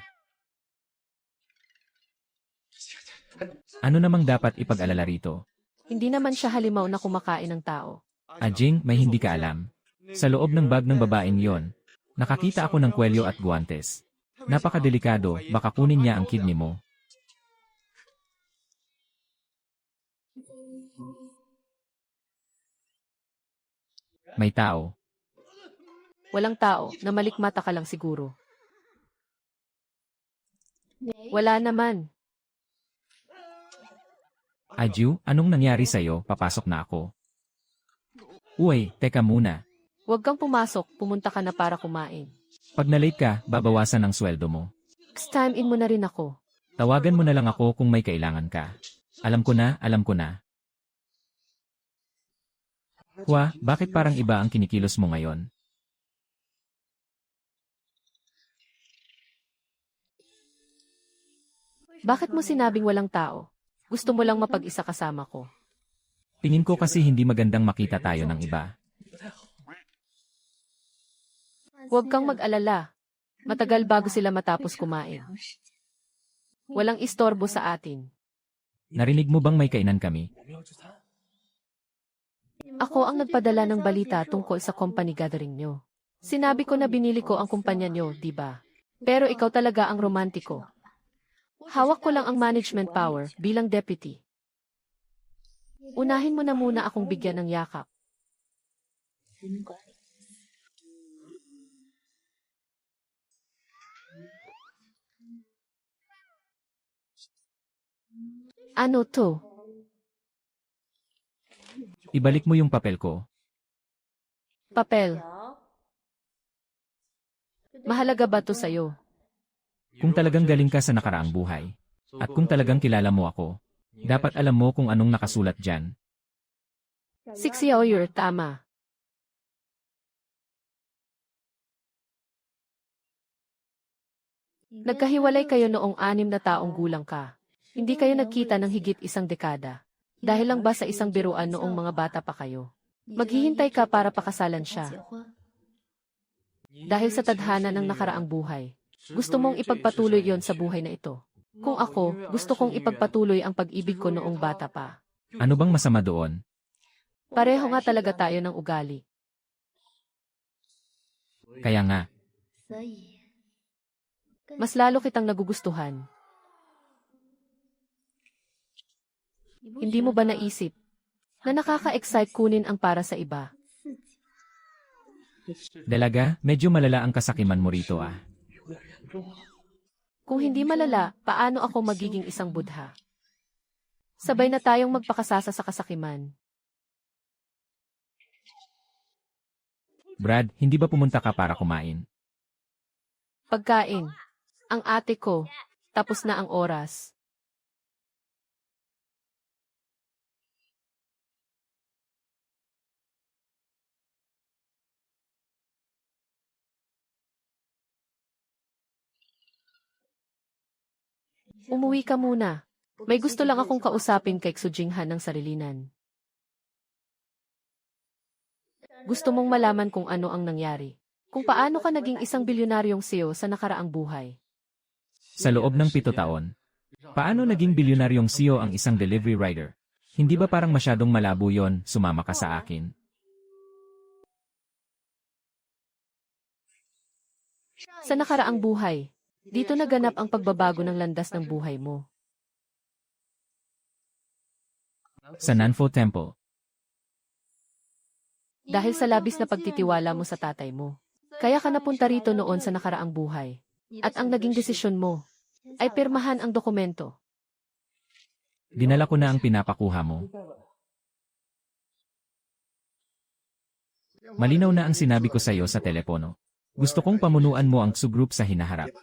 Ano namang dapat ipag-alala rito? Hindi naman siya halimaw na kumakain ng tao. Ajing, may hindi ka alam. Sa loob ng bag ng babaeng yon, nakakita ako ng kwelyo at guwantes. Napakadelikado, baka kunin niya ang kidney mo. May tao. Walang tao, na malikmata ka lang siguro. Wala naman. Adju, anong nangyari sa'yo? Papasok na ako. Uy, teka muna. Huwag kang pumasok, pumunta ka na para kumain. Pag na-late ka, babawasan ang sweldo mo. Next time in mo na rin ako. Tawagan mo na lang ako kung may kailangan ka. Alam ko na, alam ko na. Hua, bakit parang iba ang kinikilos mo ngayon? Bakit mo sinabing walang tao? Gusto mo lang mapag-isa kasama ko. Tingin ko kasi hindi magandang makita tayo ng iba. Huwag kang mag-alala. Matagal bago sila matapos kumain. Walang istorbo sa atin. Narinig mo bang may kainan kami? Ako ang nagpadala ng balita tungkol sa company gathering nyo. Sinabi ko na binili ko ang kumpanya nyo, di ba? Pero ikaw talaga ang romantiko. Hawak ko lang ang management power bilang deputy. Unahin mo na muna akong bigyan ng yakap. Ano to? Ibalik mo yung papel ko. Papel. Mahalaga ba to sa'yo? Kung talagang galing ka sa nakaraang buhay, at kung talagang kilala mo ako, dapat alam mo kung anong nakasulat dyan. 6 year, tama. Nagkahiwalay kayo noong 6 na taong gulang ka. Hindi kayo nagkita ng higit 1 dekada. Dahil lang ba sa isang biruan noong mga bata pa kayo? Maghihintay ka para pakasalan siya. Dahil sa tadhana ng nakaraang buhay. Gusto mong ipagpatuloy yon sa buhay na ito. Kung ako, gusto kong ipagpatuloy ang pag-ibig ko noong bata pa. Ano bang masama doon? Pareho nga talaga tayo ng ugali. Kaya nga, Mas lalo kitang nagugustuhan. Hindi mo ba naisip na nakaka-excite kunin ang para sa iba? dalaga, medyo malala ang kasakiman mo rito ah. Kung hindi malala, paano ako magiging isang budha? Sabay na tayong magpakasasa sa kasakiman. Brad, hindi ba pumunta ka para kumain? Pagkain. Ang ate ko. Tapos na ang oras. Umuwi ka muna. May gusto lang akong kausapin kay Xujinghan ng sarilinan. Gusto mong malaman kung ano ang nangyari. Kung paano ka naging isang bilyonaryong CEO sa nakaraang buhay. Sa loob ng 7 taon. Paano naging bilyonaryong CEO ang isang delivery rider? Hindi ba parang masyadong malabo yon? Sumama ka sa akin. Sa nakaraang buhay, Dito naganap ang pagbabago ng landas ng buhay mo. Sa Nanfo Temple. Dahil sa labis na pagtitiwala mo sa tatay mo. Kaya ka napunta rito noon sa nakaraang buhay. At ang naging desisyon mo ay pirmahan ang dokumento. Dinala ko na ang pinapakuha mo. Malinaw na ang sinabi ko sa iyo sa telepono. Gusto kong pamunuan mo ang Tsu Group sa hinaharap.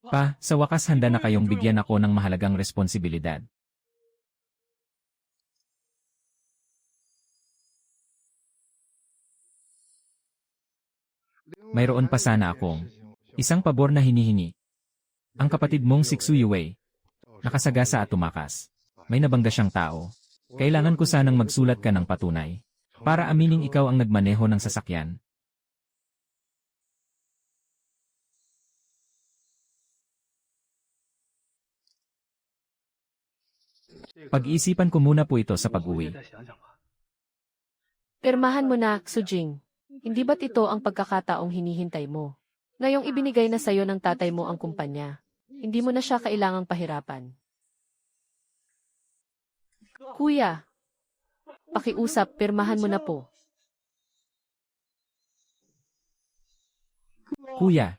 Pa, sa wakas handa na kayong bigyan ako ng mahalagang responsibilidad. Mayroon pa sana akong isang pabor na hinihingi. Ang kapatid mong si Xu Yue, nakasagasa at tumakas. May nabangga siyang tao. Kailangan ko sanang magsulat ka ng patunay para amining ikaw ang nagmaneho ng sasakyan. Pag-iisipan ko muna po ito sa pag-uwi. Pirmahan mo na, Xujing. Hindi ba't ito ang pagkakataong hinihintay mo? Ngayong ibinigay na sa'yo ng tatay mo ang kumpanya, hindi mo na siya kailangang pahirapan. Kuya, pakiusap, pirmahan mo na po. Kuya,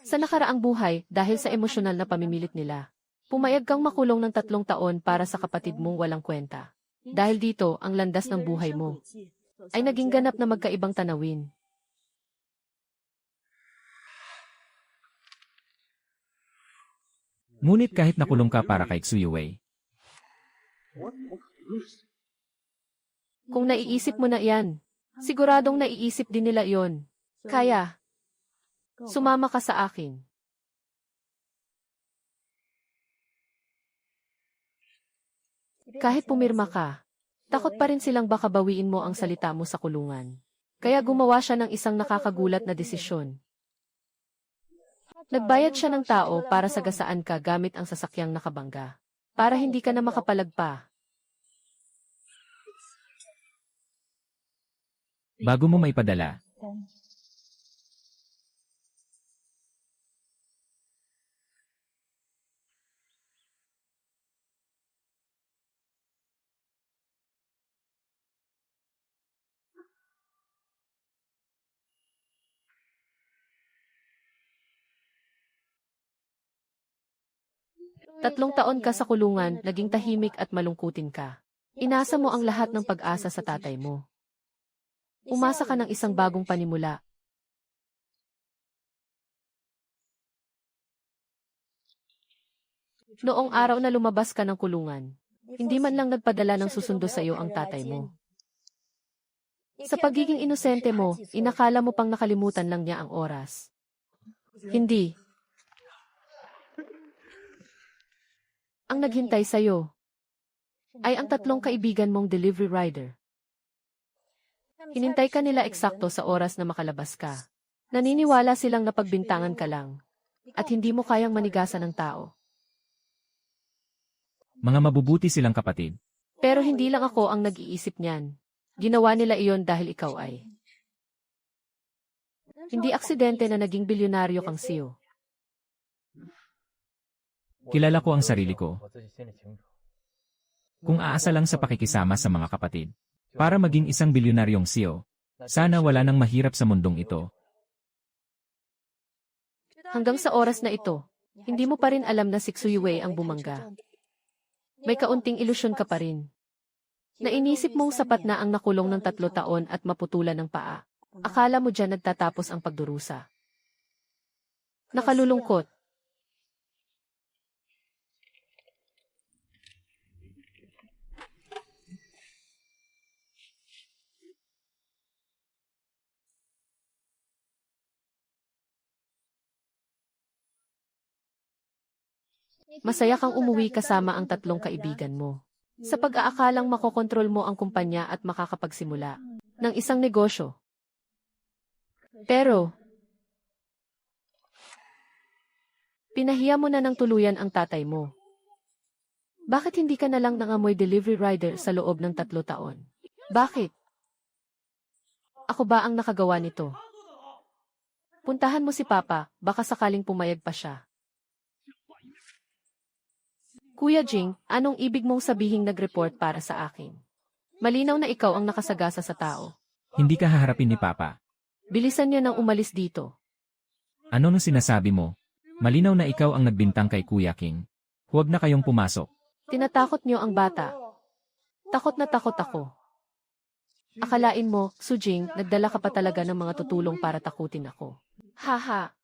Sa nakaraang buhay, dahil sa emosyonal na pamimilit nila, pumayag kang makulong ng 3 taon para sa kapatid mong walang kwenta. Dahil dito, ang landas ng buhay mo ay naging ganap na magkaibang tanawin. ngunit kahit nakulong ka para kay Xu Yue, Kung naiisip mo na yan, siguradong naiisip din nila yon. Kaya, sumama ka sa akin. Kahit pumirma ka, takot pa rin silang baka bawiin mo ang salita mo sa kulungan. Kaya gumawa siya ng isang nakakagulat na desisyon. Nagbayad siya ng tao para sagasaan ka gamit ang sasakyang nakabangga. Para hindi ka na makapalagpa. bago mo maipadala, Tatlong taon ka sa kulungan, naging tahimik at malungkutin ka. Inasa mo ang lahat ng pag-asa sa tatay mo. Umasa ka ng isang bagong panimula. Noong araw na lumabas ka ng kulungan, hindi man lang nagpadala ng susundo sa iyo ang tatay mo. Sa pagiging inosente mo, inakala mo pang nakalimutan lang niya ang oras. Hindi. Ang naghintay sa iyo ay ang 3 kaibigan mong delivery rider. Hinintay ka nila eksakto sa oras na makalabas ka. Naniniwala silang napagbintangan ka lang at hindi mo kayang manigasan ng tao. mga mabubuti silang kapatid. Pero hindi lang ako ang nag-iisip niyan. Ginawa nila iyon dahil ikaw ay hindi aksidente na naging bilyonaryo kang siyo. Kilala ko ang sarili ko. Kung aasa lang sa pakikisama sa mga kapatid, para maging isang bilyonaryong CEO, sana wala nang mahirap sa mundong ito. Hanggang sa oras na ito, hindi mo pa rin alam na si Xu Yue ang bumangga. May kaunting ilusyon ka pa rin. Nainisip mong sapat na ang nakulong ng 3 taon at maputulan ng paa. Akala mo dyan nagtatapos ang pagdurusa. Nakalulungkot. Masaya kang umuwi kasama ang 3 kaibigan mo. Sa pag-aakalang makokontrol mo ang kumpanya at makakapagsimula ng isang negosyo. Pero, pinahiya mo na ng tuluyan ang tatay mo. Bakit hindi ka na lang nangamoy delivery rider sa loob ng 3 taon? Bakit? Ako ba ang nakagawa nito? Puntahan mo si Papa, baka sakaling pumayag pa siya. Kuya Jing, anong ibig mong sabihing nag-report para sa akin? Malinaw na ikaw ang nakasagasa sa tao. Hindi ka haharapin ni Papa. Bilisan niya nang umalis dito. Ano nung sinasabi mo? Malinaw na ikaw ang nagbintang kay Kuya King. Huwag na kayong pumasok. Tinatakot niyo ang bata. Takot na takot ako. Akalain mo, Sujing, nagdala ka pa talaga ng mga tutulong para takutin ako. Haha.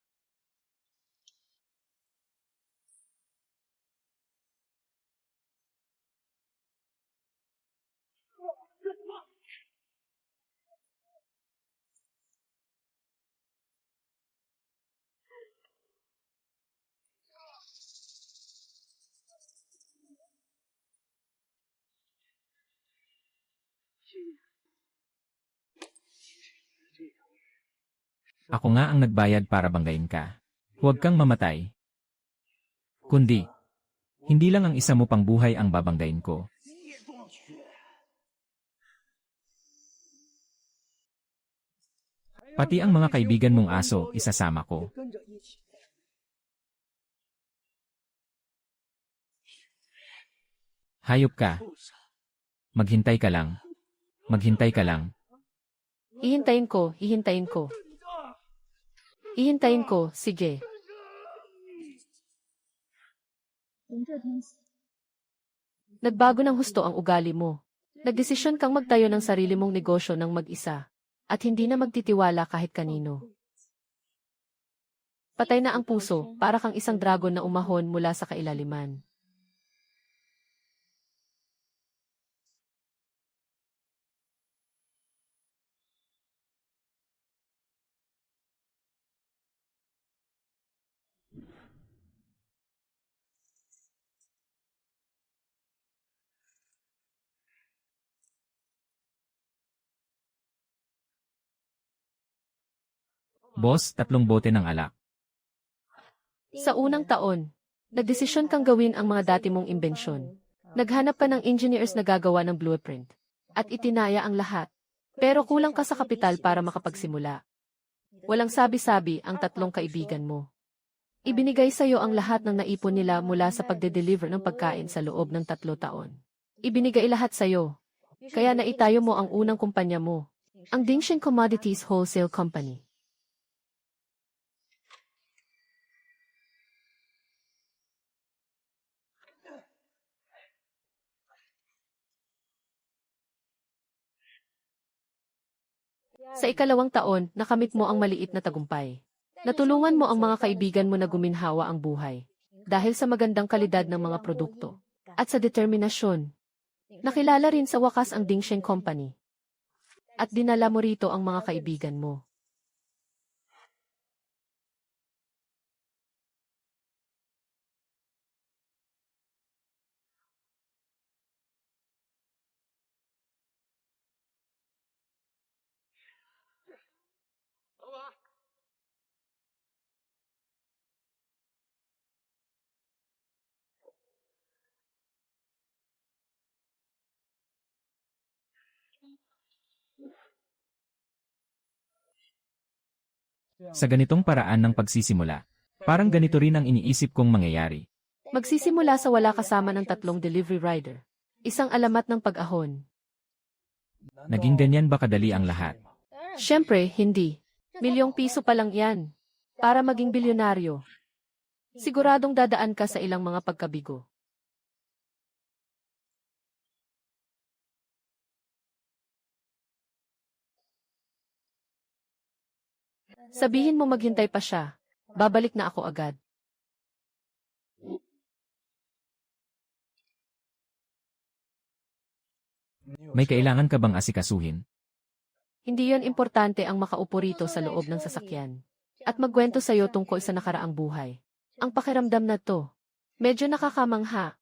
Ako nga ang nagbayad para banggain ka. Huwag kang mamatay. Kundi, hindi lang ang isa mo pang buhay ang babanggain ko. Pati ang mga kaibigan mong aso, isasama ko. Hayop ka. Maghintay ka lang. Maghintay ka lang. Hihintayin ko, hihintayin ko. Hihintayin ko, sige. Nagbago ng husto ang ugali mo. Nagdesisyon kang magtayo ng sarili mong negosyo ng mag-isa. At hindi na magtitiwala kahit kanino. Patay na ang puso, para kang isang dragon na umahon mula sa kailaliman. Boss, 3 bote ng alak. Sa unang taon, nagdesisyon kang gawin ang mga dati mong imbensyon. Naghanap ka ng engineers na gagawa ng blueprint. At itinaya ang lahat. Pero kulang ka sa kapital para makapagsimula. Walang sabi-sabi ang 3 kaibigan mo. Ibinigay sa iyo ang lahat ng naipon nila mula sa pagde-deliver ng pagkain sa loob ng 3 taon. Ibinigay lahat sa iyo. Kaya naitayo mo ang unang kumpanya mo, ang Dingshen Commodities Wholesale Company. Sa ikalawang taon, nakamit mo ang maliit na tagumpay. Natulungan mo ang mga kaibigan mo na guminhawa ang buhay. Dahil sa magandang kalidad ng mga produkto. At sa determinasyon. Nakilala rin sa wakas ang Dingshen Company. At dinala mo rito ang mga kaibigan mo. Sa ganitong paraan ng pagsisimula, parang ganito rin ang iniisip kong mangyayari. Magsisimula sa wala kasama ng 3 delivery rider. Isang alamat ng pag-ahon. Naging ganyan ba kadali ang lahat? Siyempre, hindi. ₱1,000,000 pa lang yan. Para maging bilyonaryo. Siguradong dadaan ka sa ilang mga pagkabigo. Sabihin mo maghintay pa siya. Babalik na ako agad. May kailangan ka bang asikasuhin? Hindi yon importante ang makaupo rito sa loob ng sasakyan. At magkwento sa'yo tungkol sa nakaraang buhay. Ang pakiramdam na to. Medyo nakakamangha.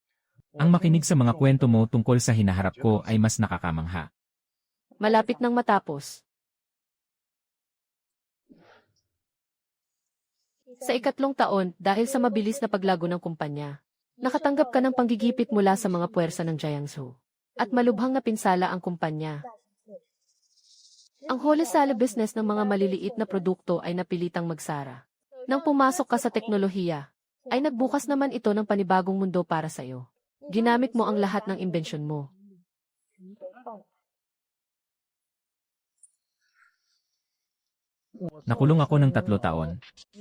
Ang makinig sa mga kwento mo tungkol sa hinaharap ko ay mas nakakamangha. Malapit nang matapos. Sa ikatlong taon, dahil sa mabilis na paglago ng kumpanya, Nakatanggap ka ng panggigipit mula sa mga puwersa ng Jiangsu. At malubhang napinsala ang kumpanya. Ang wholesale business ng mga maliliit na produkto ay napilitang magsara. Nang pumasok ka sa teknolohiya, ay nagbukas naman ito ng panibagong mundo para sa iyo. Ginamit mo ang lahat ng imbensyon mo. Nakulong ako ng 3 taon.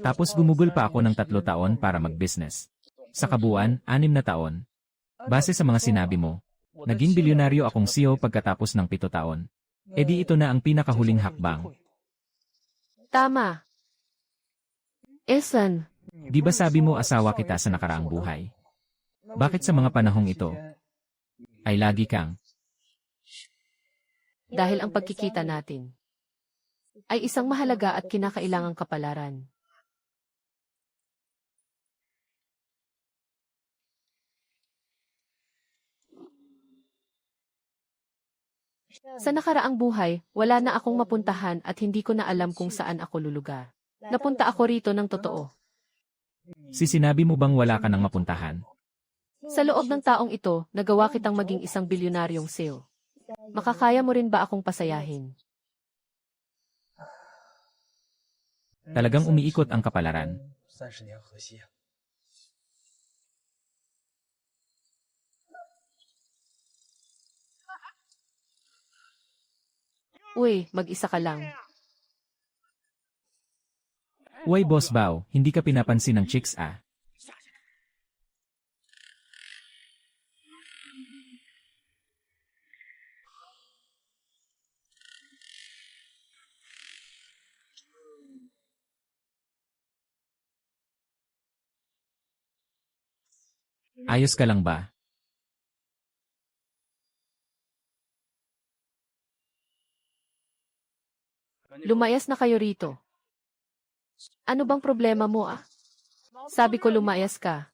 Tapos gumugol pa ako ng 3 taon para mag-business. Sa kabuuan, 6 na taon. Base sa mga sinabi mo, naging bilyonaryo akong CEO pagkatapos ng 7 taon. E di ito na ang pinakahuling hakbang. Tama. Esan, Di ba sabi mo asawa kita sa nakaraang buhay? Bakit sa mga panahong ito ay lagi kang dahil ang pagkikita natin ay isang mahalaga at kinakailangang kapalaran. Sa nakaraang buhay, wala na akong mapuntahan at hindi ko na alam kung saan ako lulugar. Napunta ako rito ng totoo. sinabi mo bang wala ka nang mapuntahan? Sa loob ng taong ito, nagawa kitang maging isang bilyonaryong CEO. Makakaya mo rin ba akong pasayahin? Talagang umiikot ang kapalaran. Uy, mag-isa ka lang. Uy Boss Bao, hindi ka pinapansin ng chicks ah. Ayos ka lang ba? Lumayas na kayo rito. Ano bang problema mo ah? Sabi ko lumayas ka.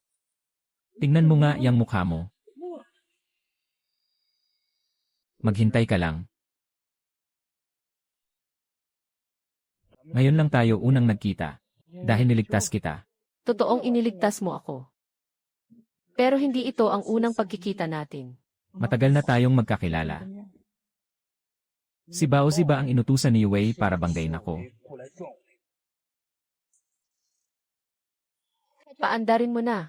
Tingnan mo nga yang mukha mo. Maghintay ka lang. Ngayon lang tayo unang nagkita. Dahil niligtas kita. Totoong iniligtas mo ako. Pero hindi ito ang unang pagkikita natin. Matagal na tayong magkakilala. Si Bao Ziba ang inutusan ni Wei para banggain ako. Paandarin mo na.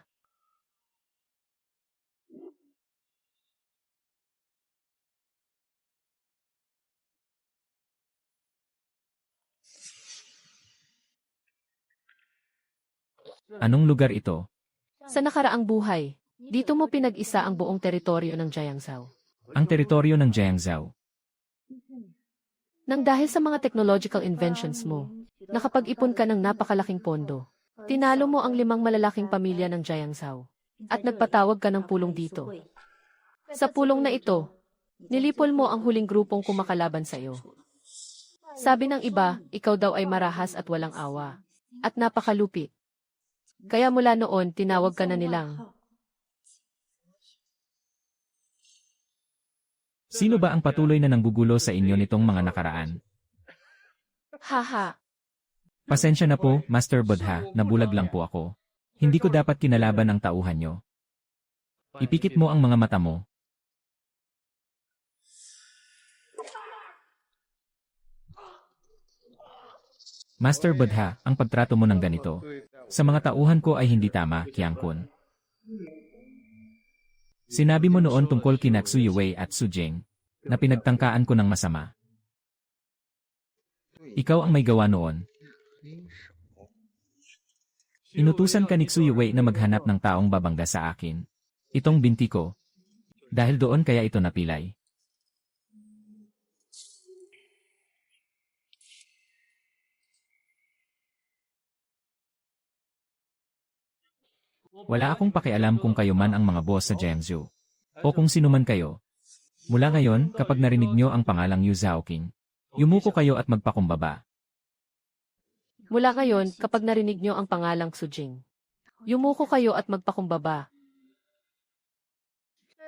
Anong lugar ito? Sa nakaraang buhay, dito mo pinag-isa ang buong teritoryo ng Jiangzhou. Ang teritoryo ng Jiangzhou. Nang dahil sa mga technological inventions mo, nakapag-ipon ka ng napakalaking pondo. Tinalo mo ang 5 malalaking pamilya ng Jiangzhou. At nagpatawag ka ng pulong dito. Sa pulong na ito, nilipol mo ang huling grupong kumakalaban sa iyo. Sabi ng iba, ikaw daw ay marahas at walang awa. At napakalupit. Kaya mula noon, tinawag ka na nilang. Sino ba ang patuloy na nanggugulo sa inyo nitong mga nakaraan? Haha, Pasensya na po, Master Bodha, nabulag lang po ako. Hindi ko dapat kinalaban ang tauhan nyo. Ipikit mo ang mga mata mo. Master Bodha, ang pagtrato mo ng ganito. Sa mga tauhan ko ay hindi tama, Qiangkun. Sinabi mo noon tungkol kina Xu Yuwei at Su Jing, na pinagtangkaan ko ng masama. Ikaw ang may gawa noon. Inutusan ka ni Xu Yuwei na maghanap ng taong babangga sa akin. Itong binti ko. Dahil doon kaya ito napilay. Wala akong pakialam kung kayo man ang mga boss sa Jiangsu. O kung sino man kayo. Mula ngayon, kapag narinig nyo ang pangalang Yu Zhaoqing, yumuko kayo at magpakumbaba. mula ngayon, kapag narinig nyo ang pangalang Xujing, yumuko kayo at magpakumbaba.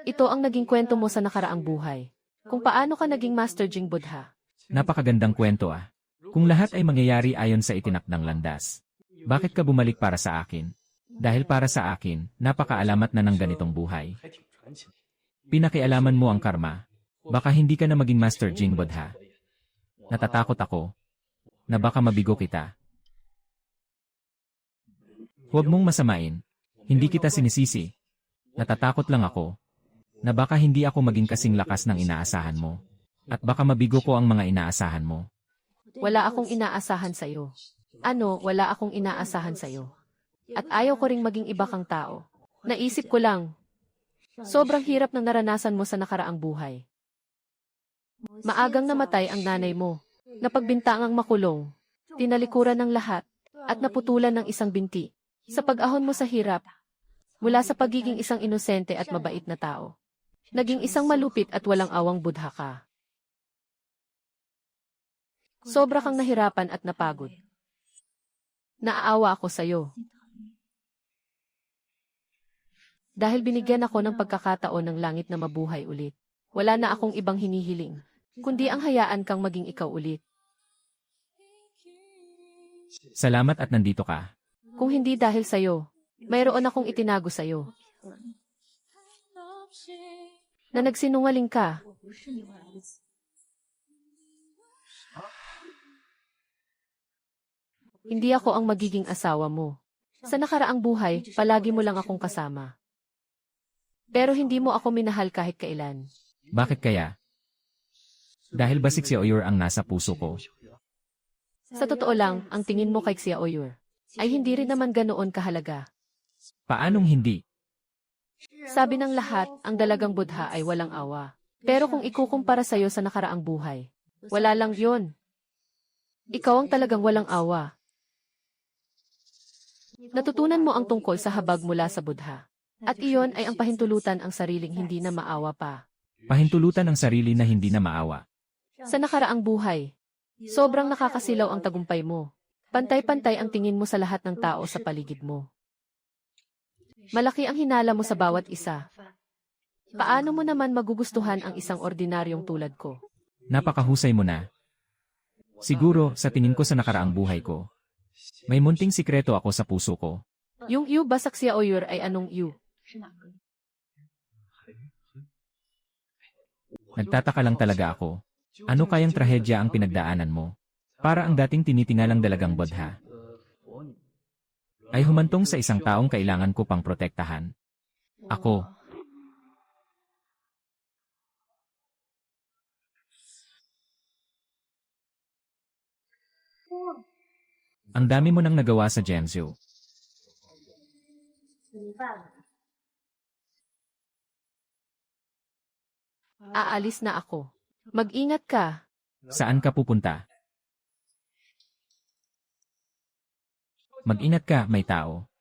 Ito ang naging kwento mo sa nakaraang buhay. Kung paano ka naging Master Jing Bodha. Napakagandang kwento ah. Kung lahat ay mangyayari ayon sa itinakdang landas, bakit ka bumalik para sa akin? Dahil para sa akin, napakaalamat na ng ganitong buhay. Pinakialaman mo ang karma. Baka hindi ka na maging Master Jing Bodha. Natatakot ako na baka mabigo kita. Huwag mong masamain. Hindi kita sinisisi. Natatakot lang ako na baka hindi ako maging kasing lakas ng inaasahan mo. At baka mabigo ko ang mga inaasahan mo. Wala akong inaasahan sa'yo. Wala akong inaasahan sa'yo. At ayaw ko ring maging iba kang tao. Naisip ko lang, sobrang hirap ng naranasan mo sa nakaraang buhay. Maagang namatay ang nanay mo, napagbintangang makulong, tinalikuran ng lahat, at naputulan ng isang binti. Sa pag-ahon mo sa hirap, mula sa pagiging isang inosente at mabait na tao, naging isang malupit at walang awang Budha ka. Sobra kang nahirapan at napagod. Naaawa ako sa'yo. Dahil binigyan ako ng pagkakataon ng langit na mabuhay ulit. Wala na akong ibang hinihiling, kundi ang hayaan kang maging ikaw ulit. Salamat at nandito ka. Kung hindi dahil sa'yo, mayroon akong itinago sa'yo. Na nagsinungaling ka. Hindi ako ang magiging asawa mo. Sa nakaraang buhay, palagi mo lang akong kasama. Pero hindi mo ako minahal kahit kailan. Bakit kaya? Dahil ba si Xiaoyur ang nasa puso ko? Sa totoo lang, ang tingin mo kay Xiaoyur ay hindi rin naman ganoon kahalaga. Paanong hindi? Sabi ng lahat, ang dalagang Budha ay walang awa. Pero kung ikukumpara sa'yo sa nakaraang buhay, wala lang yun. Ikaw ang talagang walang awa. Natutunan mo ang tungkol sa habag mula sa Budha. At iyon ay ang pahintulutan ang sariling hindi na maawa pa. Pahintulutan ang sarili na hindi na maawa. Sa nakaraang buhay, sobrang nakakasilaw ang tagumpay mo. Pantay-pantay ang tingin mo sa lahat ng tao sa paligid mo. Malaki ang hinala mo sa bawat isa. Paano mo naman magugustuhan ang isang ordinaryong tulad ko? Napakahusay mo na. Siguro, sa tingin ko sa nakaraang buhay ko, may munting sikreto ako sa puso ko. Yung Yu ba sa Xiaoyur ay anong Yu? Nagtataka lang talaga ako. Ano kayang trahedya ang pinagdaanan mo? Para ang dating tinitingalang dalagang Bodha ay humantong sa isang taong kailangan ko pang protektahan. Ako. Ang dami mo nang nagawa sa Jiangsu. Aalis na ako. Mag-ingat ka. Saan ka pupunta? Mag-ingat ka, may tao.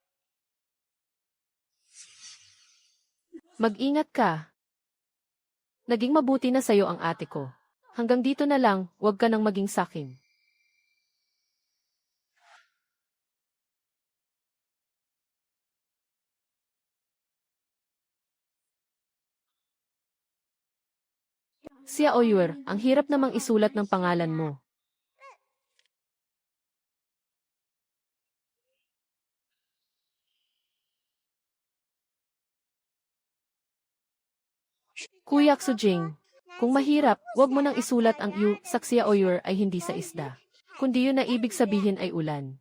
Mag-ingat ka. Naging mabuti na sa'yo ang ate ko. Hanggang dito na lang, huwag ka nang maging sakin. Xiaoyur, ang hirap namang isulat ng pangalan mo. Kuya Xujing, kung mahirap, wag mo nang isulat ang Yu sa Xiaoyur ay hindi sa isda. Kundi yun na ibig sabihin ay ulan.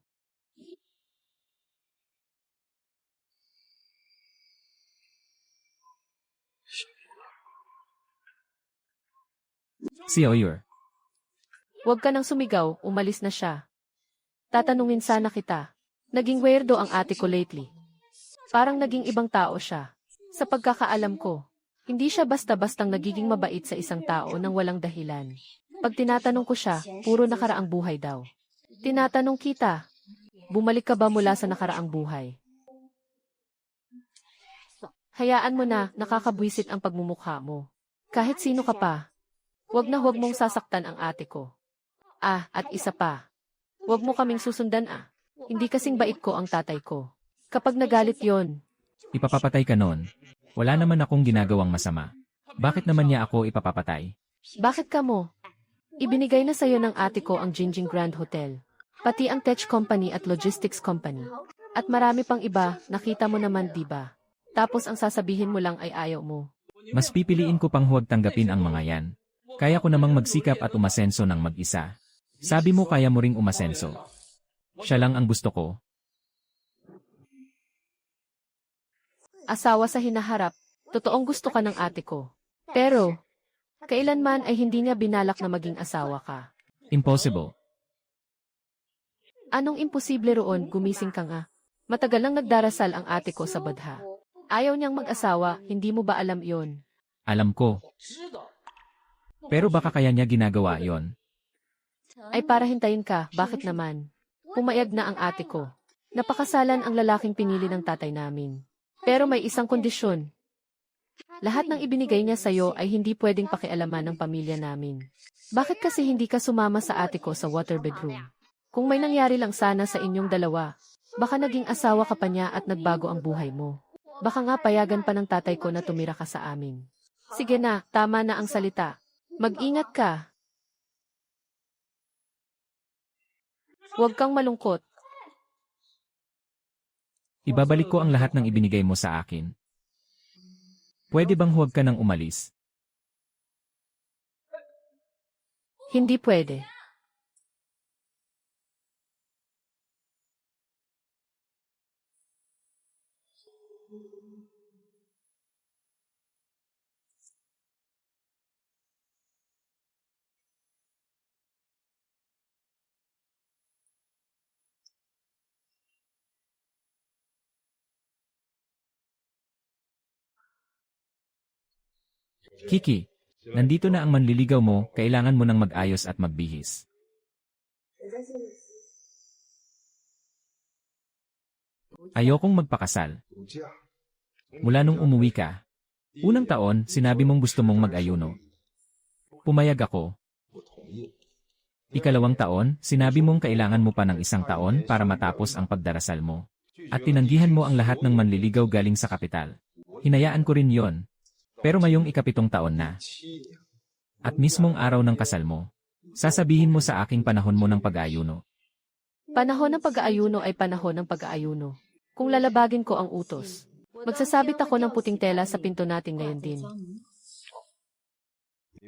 Xiaoyur. Huwag ka nang sumigaw, umalis na siya. Tatanungin sana kita. Naging weirdo ang ate ko lately. Parang naging ibang tao siya. Sa pagkakaalam ko, hindi siya basta-bastang nagiging mabait sa isang tao nang walang dahilan. Pag tinatanong ko siya, puro nakaraang buhay daw. Tinatanong kita, bumalik ka ba mula sa nakaraang buhay? Hayaan mo na, nakakabwisit ang pagmumukha mo. Kahit sino ka pa, huwag mong sasaktan ang ate ko. At isa pa, huwag mo kaming susundan Hindi kasing bait ko ang tatay ko. Kapag nagalit yon, Ipapapatay ka nun. Wala naman akong ginagawang masama. Bakit naman niya ako ipapapatay? bakit ka mo? Ibinigay na sa'yo ng ate ko ang Jinjing Grand Hotel. Pati ang tech company at logistics company. At marami pang iba, nakita mo naman, di ba? Tapos ang sasabihin mo lang ay ayaw mo. Mas pipiliin ko pang huwag tanggapin ang mga yan. Kaya ko namang magsikap at umasenso ng mag-isa. Sabi mo kaya mo ring umasenso. Siya lang ang gusto ko. Asawa sa hinaharap, totoong gusto ka ng ate ko. Pero, kailanman ay hindi niya binalak na maging asawa ka. Impossible. Anong imposible roon, gumising ka nga. Matagal nang nagdarasal ang ate ko sa badha. Ayaw niyang mag-asawa, hindi mo ba alam yon? Alam ko. Pero baka kaya niya ginagawa yon. Ay para hintayin ka, bakit naman? Pumayag na ang ate ko. Napakasalan ang lalaking pinili ng tatay namin. Pero may isang kondisyon. Lahat ng ibinigay niya sa'yo ay hindi pwedeng pakialaman ng pamilya namin. Bakit kasi hindi ka sumama sa ate ko sa water bedroom? Kung may nangyari lang sana sa inyong dalawa, baka naging asawa ka pa niya at nagbago ang buhay mo. Baka nga payagan pa ng tatay ko na tumira ka sa amin. Sige na, tama na ang salita. Mag-ingat ka. Huwag kang malungkot. Ibabalik ko ang lahat ng ibinigay mo sa akin. Pwede bang huwag ka nang umalis? Hindi pwede. Kiki, nandito na ang manliligaw mo, kailangan mo nang mag-ayos at magbihis. Ayokong magpakasal. Mula nung umuwi ka, unang taon, sinabi mong gusto mong mag-ayuno. Pumayag ako. Ikalawang taon, sinabi mong kailangan mo pa ng 1 taon para matapos ang pagdarasal mo. At tinanggihan mo ang lahat ng manliligaw galing sa kapital. Hinayaan ko rin yon. Pero ngayong 7th taon na. At mismong araw ng kasal mo, sasabihin mo sa aking panahon mo ng pag-aayuno. Panahon ng pag-aayuno ay panahon ng pag-aayuno. Kung lalabagin ko ang utos, magsasabit ako ng puting tela sa pinto natin ngayon din.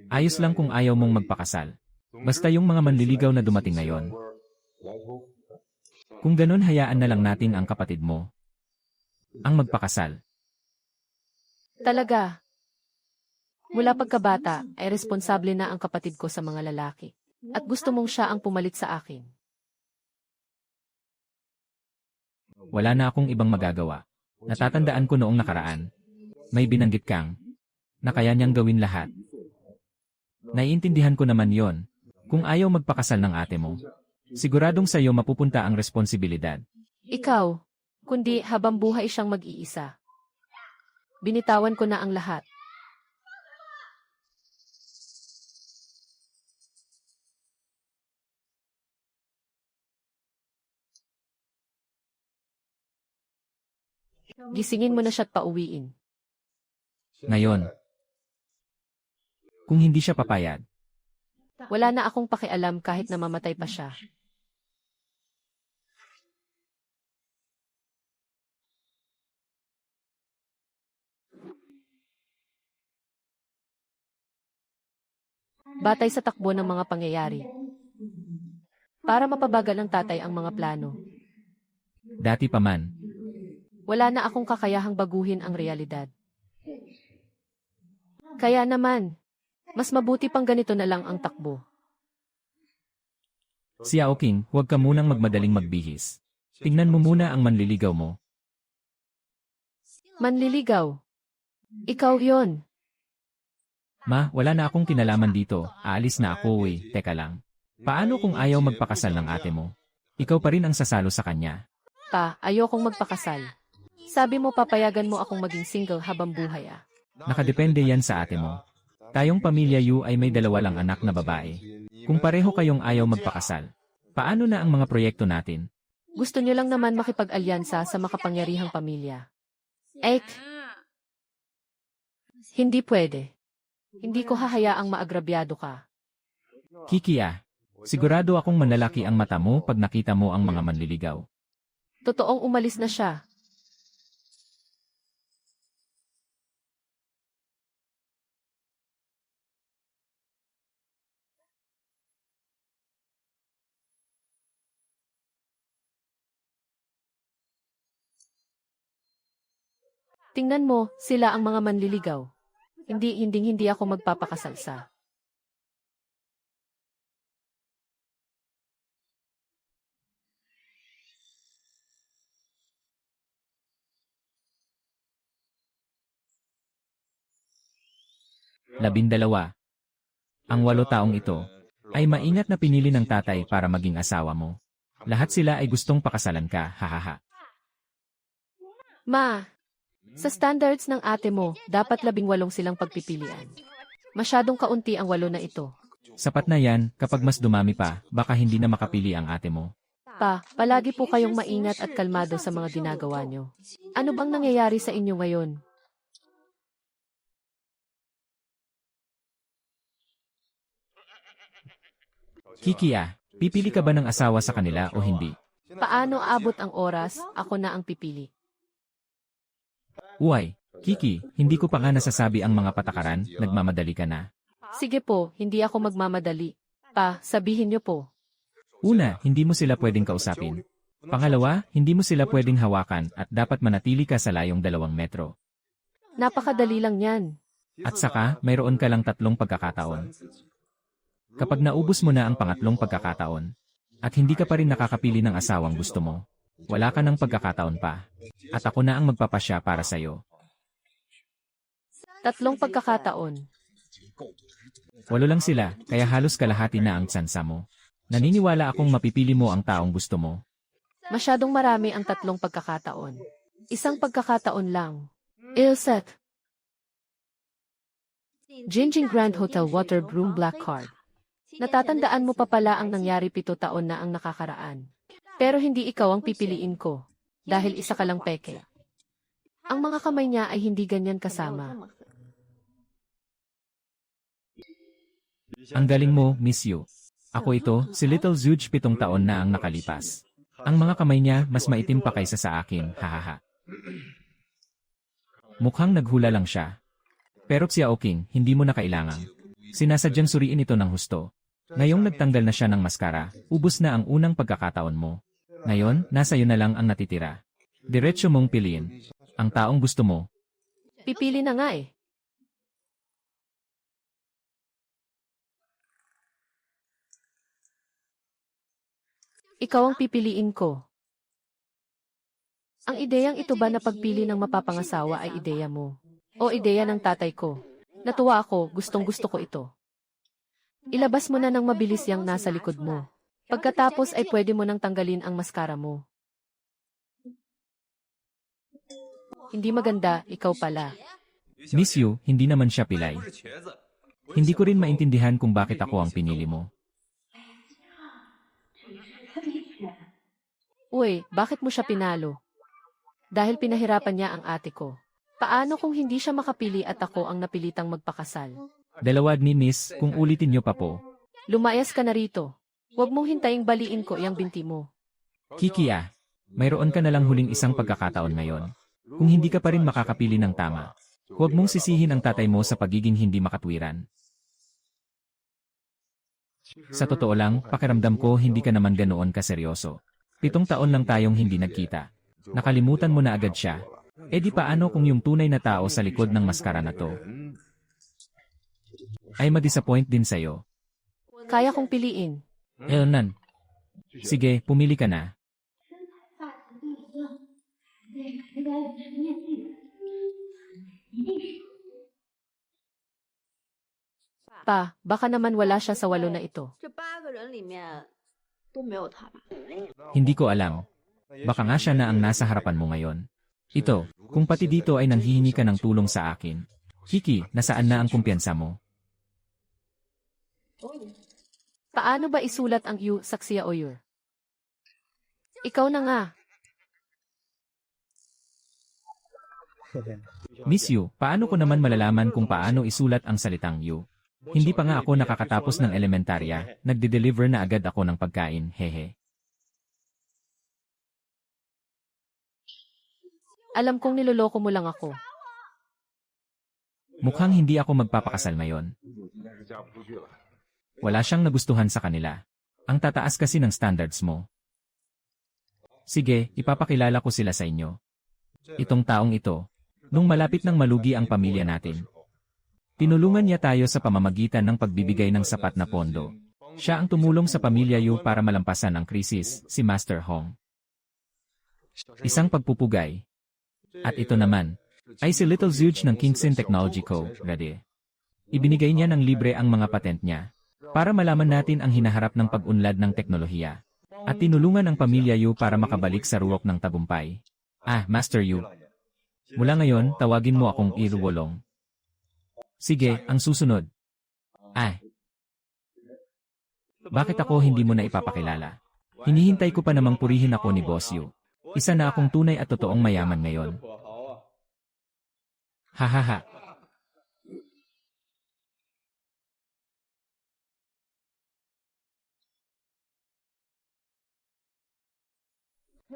Ayos lang kung ayaw mong magpakasal. Basta yung mga manliligaw na dumating ngayon. Kung ganun, hayaan na lang natin ang kapatid mo ang magpakasal. Talaga. Mula pagkabata, ay responsable na ang kapatid ko sa mga lalaki. At gusto mong siya ang pumalit sa akin. Wala na akong ibang magagawa. Natatandaan ko noong nakaraan. May binanggit kang na kaya niyang gawin lahat. Naiintindihan ko naman yon. Kung ayaw magpakasal ng ate mo, siguradong sa'yo mapupunta ang responsibilidad. Ikaw, kundi habang buhay siyang mag-iisa. Binitawan ko na ang lahat. Gisingin mo na siya't pauwiin. Ngayon, kung hindi siya papayag, Wala na akong pakialam kahit na mamatay pa siya. Batay sa takbo ng mga pangyayari. Para mapabagal ng tatay ang mga plano. dati pa man, Wala na akong kakayahang baguhin ang realidad. Kaya naman, mas mabuti pang ganito na lang ang takbo. si Aoking, huwag ka munang magmadaling magbihis. Tingnan mo muna ang manliligaw mo. Manliligaw. Ikaw yon. Ma, wala na akong kinalaman dito. Aalis na ako eh. Teka lang. Paano kung ayaw magpakasal ng ate mo? Ikaw pa rin ang sasalo sa kanya. Pa, ayokong magpakasal. Sabi mo papayagan mo akong maging single habang buhay ah. Nakadepende yan sa ate mo. Tayong pamilya Yu ay may 2 lang anak na babae. Kung pareho kayong ayaw magpakasal, paano na ang mga proyekto natin? Gusto niyo lang naman makipag-alyansa sa makapangyarihang pamilya. Ek, hindi pwede. Hindi ko hahayaang maagrabyado ka. Kiki ah, sigurado akong manlalaki ang mata mo pag nakita mo ang mga manliligaw. Totoong umalis na siya. Tingnan mo, sila ang mga manliligaw. Hindi ako magpapakasal sa. Labindalawa. Ang 8 taong ito ay maingat na pinili ng tatay para maging asawa mo. Lahat sila ay gustong pakasalan ka, hahaha. Ma, sa standards ng ate mo, dapat 18 silang pagpipilian. Masyadong kaunti ang 8 na ito. Sapat na yan, kapag mas dumami pa, baka hindi na makapili ang ate mo. Pa, palagi po kayong maingat at kalmado sa mga ginagawa nyo. Ano bang nangyayari sa inyo ngayon? Kiki pipili ka ba ng asawa sa kanila o hindi? Paano abot ang oras, ako na ang pipili. Uy, Kiki, hindi ko pa nga nasasabi ang mga patakaran, nagmamadali ka na. Sige po, hindi ako magmamadali. Pa, sabihin nyo po. Una, hindi mo sila pwedeng kausapin. Pangalawa, hindi mo sila pwedeng hawakan at dapat manatili ka sa layong 2 metro. Napakadali lang yan. At saka, mayroon ka lang 3 pagkakataon. Kapag naubos mo na ang pangatlong pagkakataon, at hindi ka pa rin nakakapili ng asawang gusto mo, wala ka ng pagkakataon pa. At ako na ang magpapasya para sa'yo. 3 pagkakataon. 8 lang sila, kaya halos kalahati na ang tsansa mo. Naniniwala akong mapipili mo ang taong gusto mo. Masyadong marami ang 3 pagkakataon. 1 pagkakataon lang. Ilset. Jinjing Grand Hotel Water Broom Black Card. Natatandaan mo pa pala ang nangyari 7 taon na ang nakakaraan. Pero hindi ikaw ang pipiliin ko. Dahil isa ka lang peke. Ang mga kamay niya ay hindi ganyan kasama. Ang galing mo, Miss Yu. Ako ito, si Little Zuge 7 taon na ang nakalipas. Ang mga kamay niya mas maitim pa kaysa sa akin, hahaha. Mukhang naghula lang siya. Pero Xiao King, hindi mo na kailangan. Sinasadyang suriin ito ng husto. Ngayong nagtanggal na siya ng maskara, ubos na ang unang pagkakataon mo. Ngayon, nasa iyo na lang ang natitira. Diretso mong piliin. Ang taong gusto mo. Pipili na nga eh. Ikaw ang pipiliin ko. Ang ideyang ito ba na pagpili ng mapapangasawa ay ideya mo? O ideya ng tatay ko? Natuwa ako, gustong-gusto ko ito. Ilabas mo na ng mabilis yang nasa likod mo. Pagkatapos ay pwede mo nang tanggalin ang maskara mo. Hindi maganda, ikaw pala. Miss Yu, hindi naman siya pilay. Hindi ko rin maintindihan kung bakit ako ang pinili mo. Uy, bakit mo siya pinalo? Dahil pinahirapan niya ang ate ko. Paano kung hindi siya makapili at ako ang napilitang magpakasal? Dalawag ni Miss, kung ulitin niyo pa po. Lumayas ka na rito. Huwag mong hintayin baliin ko iyang binti mo. Kiki mayroon ka na lang huling 1 pagkakataon ngayon. Kung hindi ka pa rin makakapili ng tama, huwag mong sisihin ang tatay mo sa pagiging hindi makatwiran. Sa totoo lang, pakiramdam ko hindi ka naman ganoon kaseryoso. 7 taon lang tayong hindi nagkita. Nakalimutan mo na agad siya. E di paano kung yung tunay na tao sa likod ng maskara na to ay ma-disappoint din sa'yo? Kaya kong piliin. Elnan. Sige, pumili ka na. Pa, baka naman wala siya sa 8 na ito. 这8个人里面都没有他吧？ Hindi ko alam. Baka nga siya na ang nasa harapan mo ngayon. Ito, kung pati dito ay nanghihingi ka ng tulong sa akin. Kiki, nasaan na ang kumpiyansa mo? Paano ba isulat ang Yu sa Xia Oyur? Ikaw na nga. Miss Yu, paano ko naman malalaman kung paano isulat ang salitang Yu? Hindi pa nga ako nakakatapos ng elementarya, nagde-deliver na agad ako ng pagkain, hehe. Alam kong niloloko mo lang ako. Mukhang hindi ako magpapakasal ngayon. Wala siyang nagustuhan sa kanila. Ang tataas kasi ng standards mo. Sige, ipapakilala ko sila sa inyo. Itong taong ito, nung malapit nang malugi ang pamilya natin. Tinulungan niya tayo sa pamamagitan ng pagbibigay ng sapat na pondo. Siya ang tumulong sa pamilya Yu para malampasan ang krisis, si Master Hong. Isang pagpupugay. At ito naman, ay si Little Zhuge ng Kingsin Technology Co. Ready. Ibinigay niya ng libre ang mga patent niya para malaman natin ang hinaharap ng pag-unlad ng teknolohiya. At tinulungan ang pamilya Yu para makabalik sa ruwok ng tagumpay. Master Yu. Mula ngayon, tawagin mo akong Iruwolong. Sige, ang susunod. Bakit ako hindi mo na ipapakilala? Hinihintay ko pa namang purihin ako ni Boss Yu. Isa na akong tunay at totoong mayaman ngayon. Hahaha.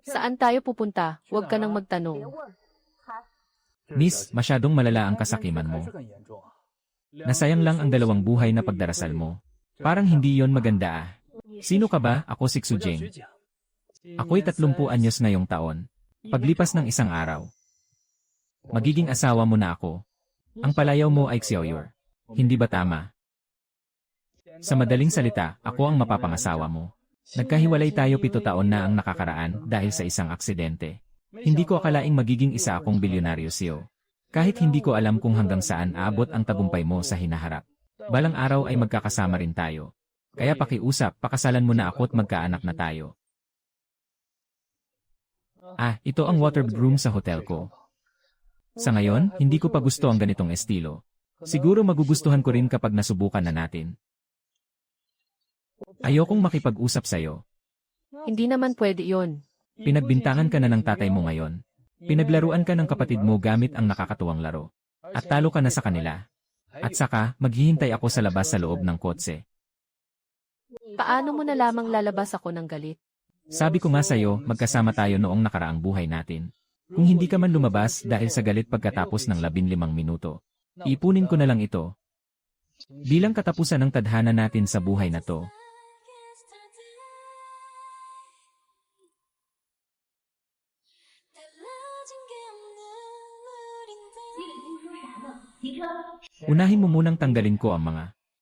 Saan tayo pupunta? Huwag ka nang magtanong. Miss, masyadong malala ang kasakiman mo. Nasayang lang ang 2 buhay na pagdarasal mo. Parang hindi yon maganda. Sino ka ba? Ako si Xujing. Ako'y 30 anyos ngayong taon. Paglipas ng isang araw. Magiging asawa mo na ako. Ang palayaw mo ay Xiaoyur. Hindi ba tama? Sa madaling salita, ako ang mapapangasawa mo. Nagkahiwalay tayo 7 taon na ang nakakaraan dahil sa isang aksidente. Hindi ko akalaing magiging isa akong bilyonaryo siyo. Kahit hindi ko alam kung hanggang saan aabot ang tagumpay mo sa hinaharap. Balang araw ay magkakasama rin tayo. Kaya pakiusap, pakasalan mo na ako at magkaanak na tayo. Ito ang waterbed room sa hotel ko. Sa ngayon, hindi ko pa gusto ang ganitong estilo. Siguro magugustuhan ko rin kapag nasubukan na natin. Ayokong makipag-usap sa'yo. Hindi naman pwede yon. Pinagbintangan ka na ng tatay mo ngayon. Pinaglaruan ka ng kapatid mo gamit ang nakakatuwang laro. At talo ka na sa kanila. At saka, maghihintay ako sa labas sa loob ng kotse. Paano mo na lamang lalabas ako ng galit? Sabi ko nga sa'yo, magkasama tayo noong nakaraang buhay natin. Kung hindi ka man lumabas dahil sa galit pagkatapos ng 15 minuto, ipunin ko na lang ito. Bilang katapusan ng tadhana natin sa buhay na to. Unahin mo munang tanggalin ko ang mga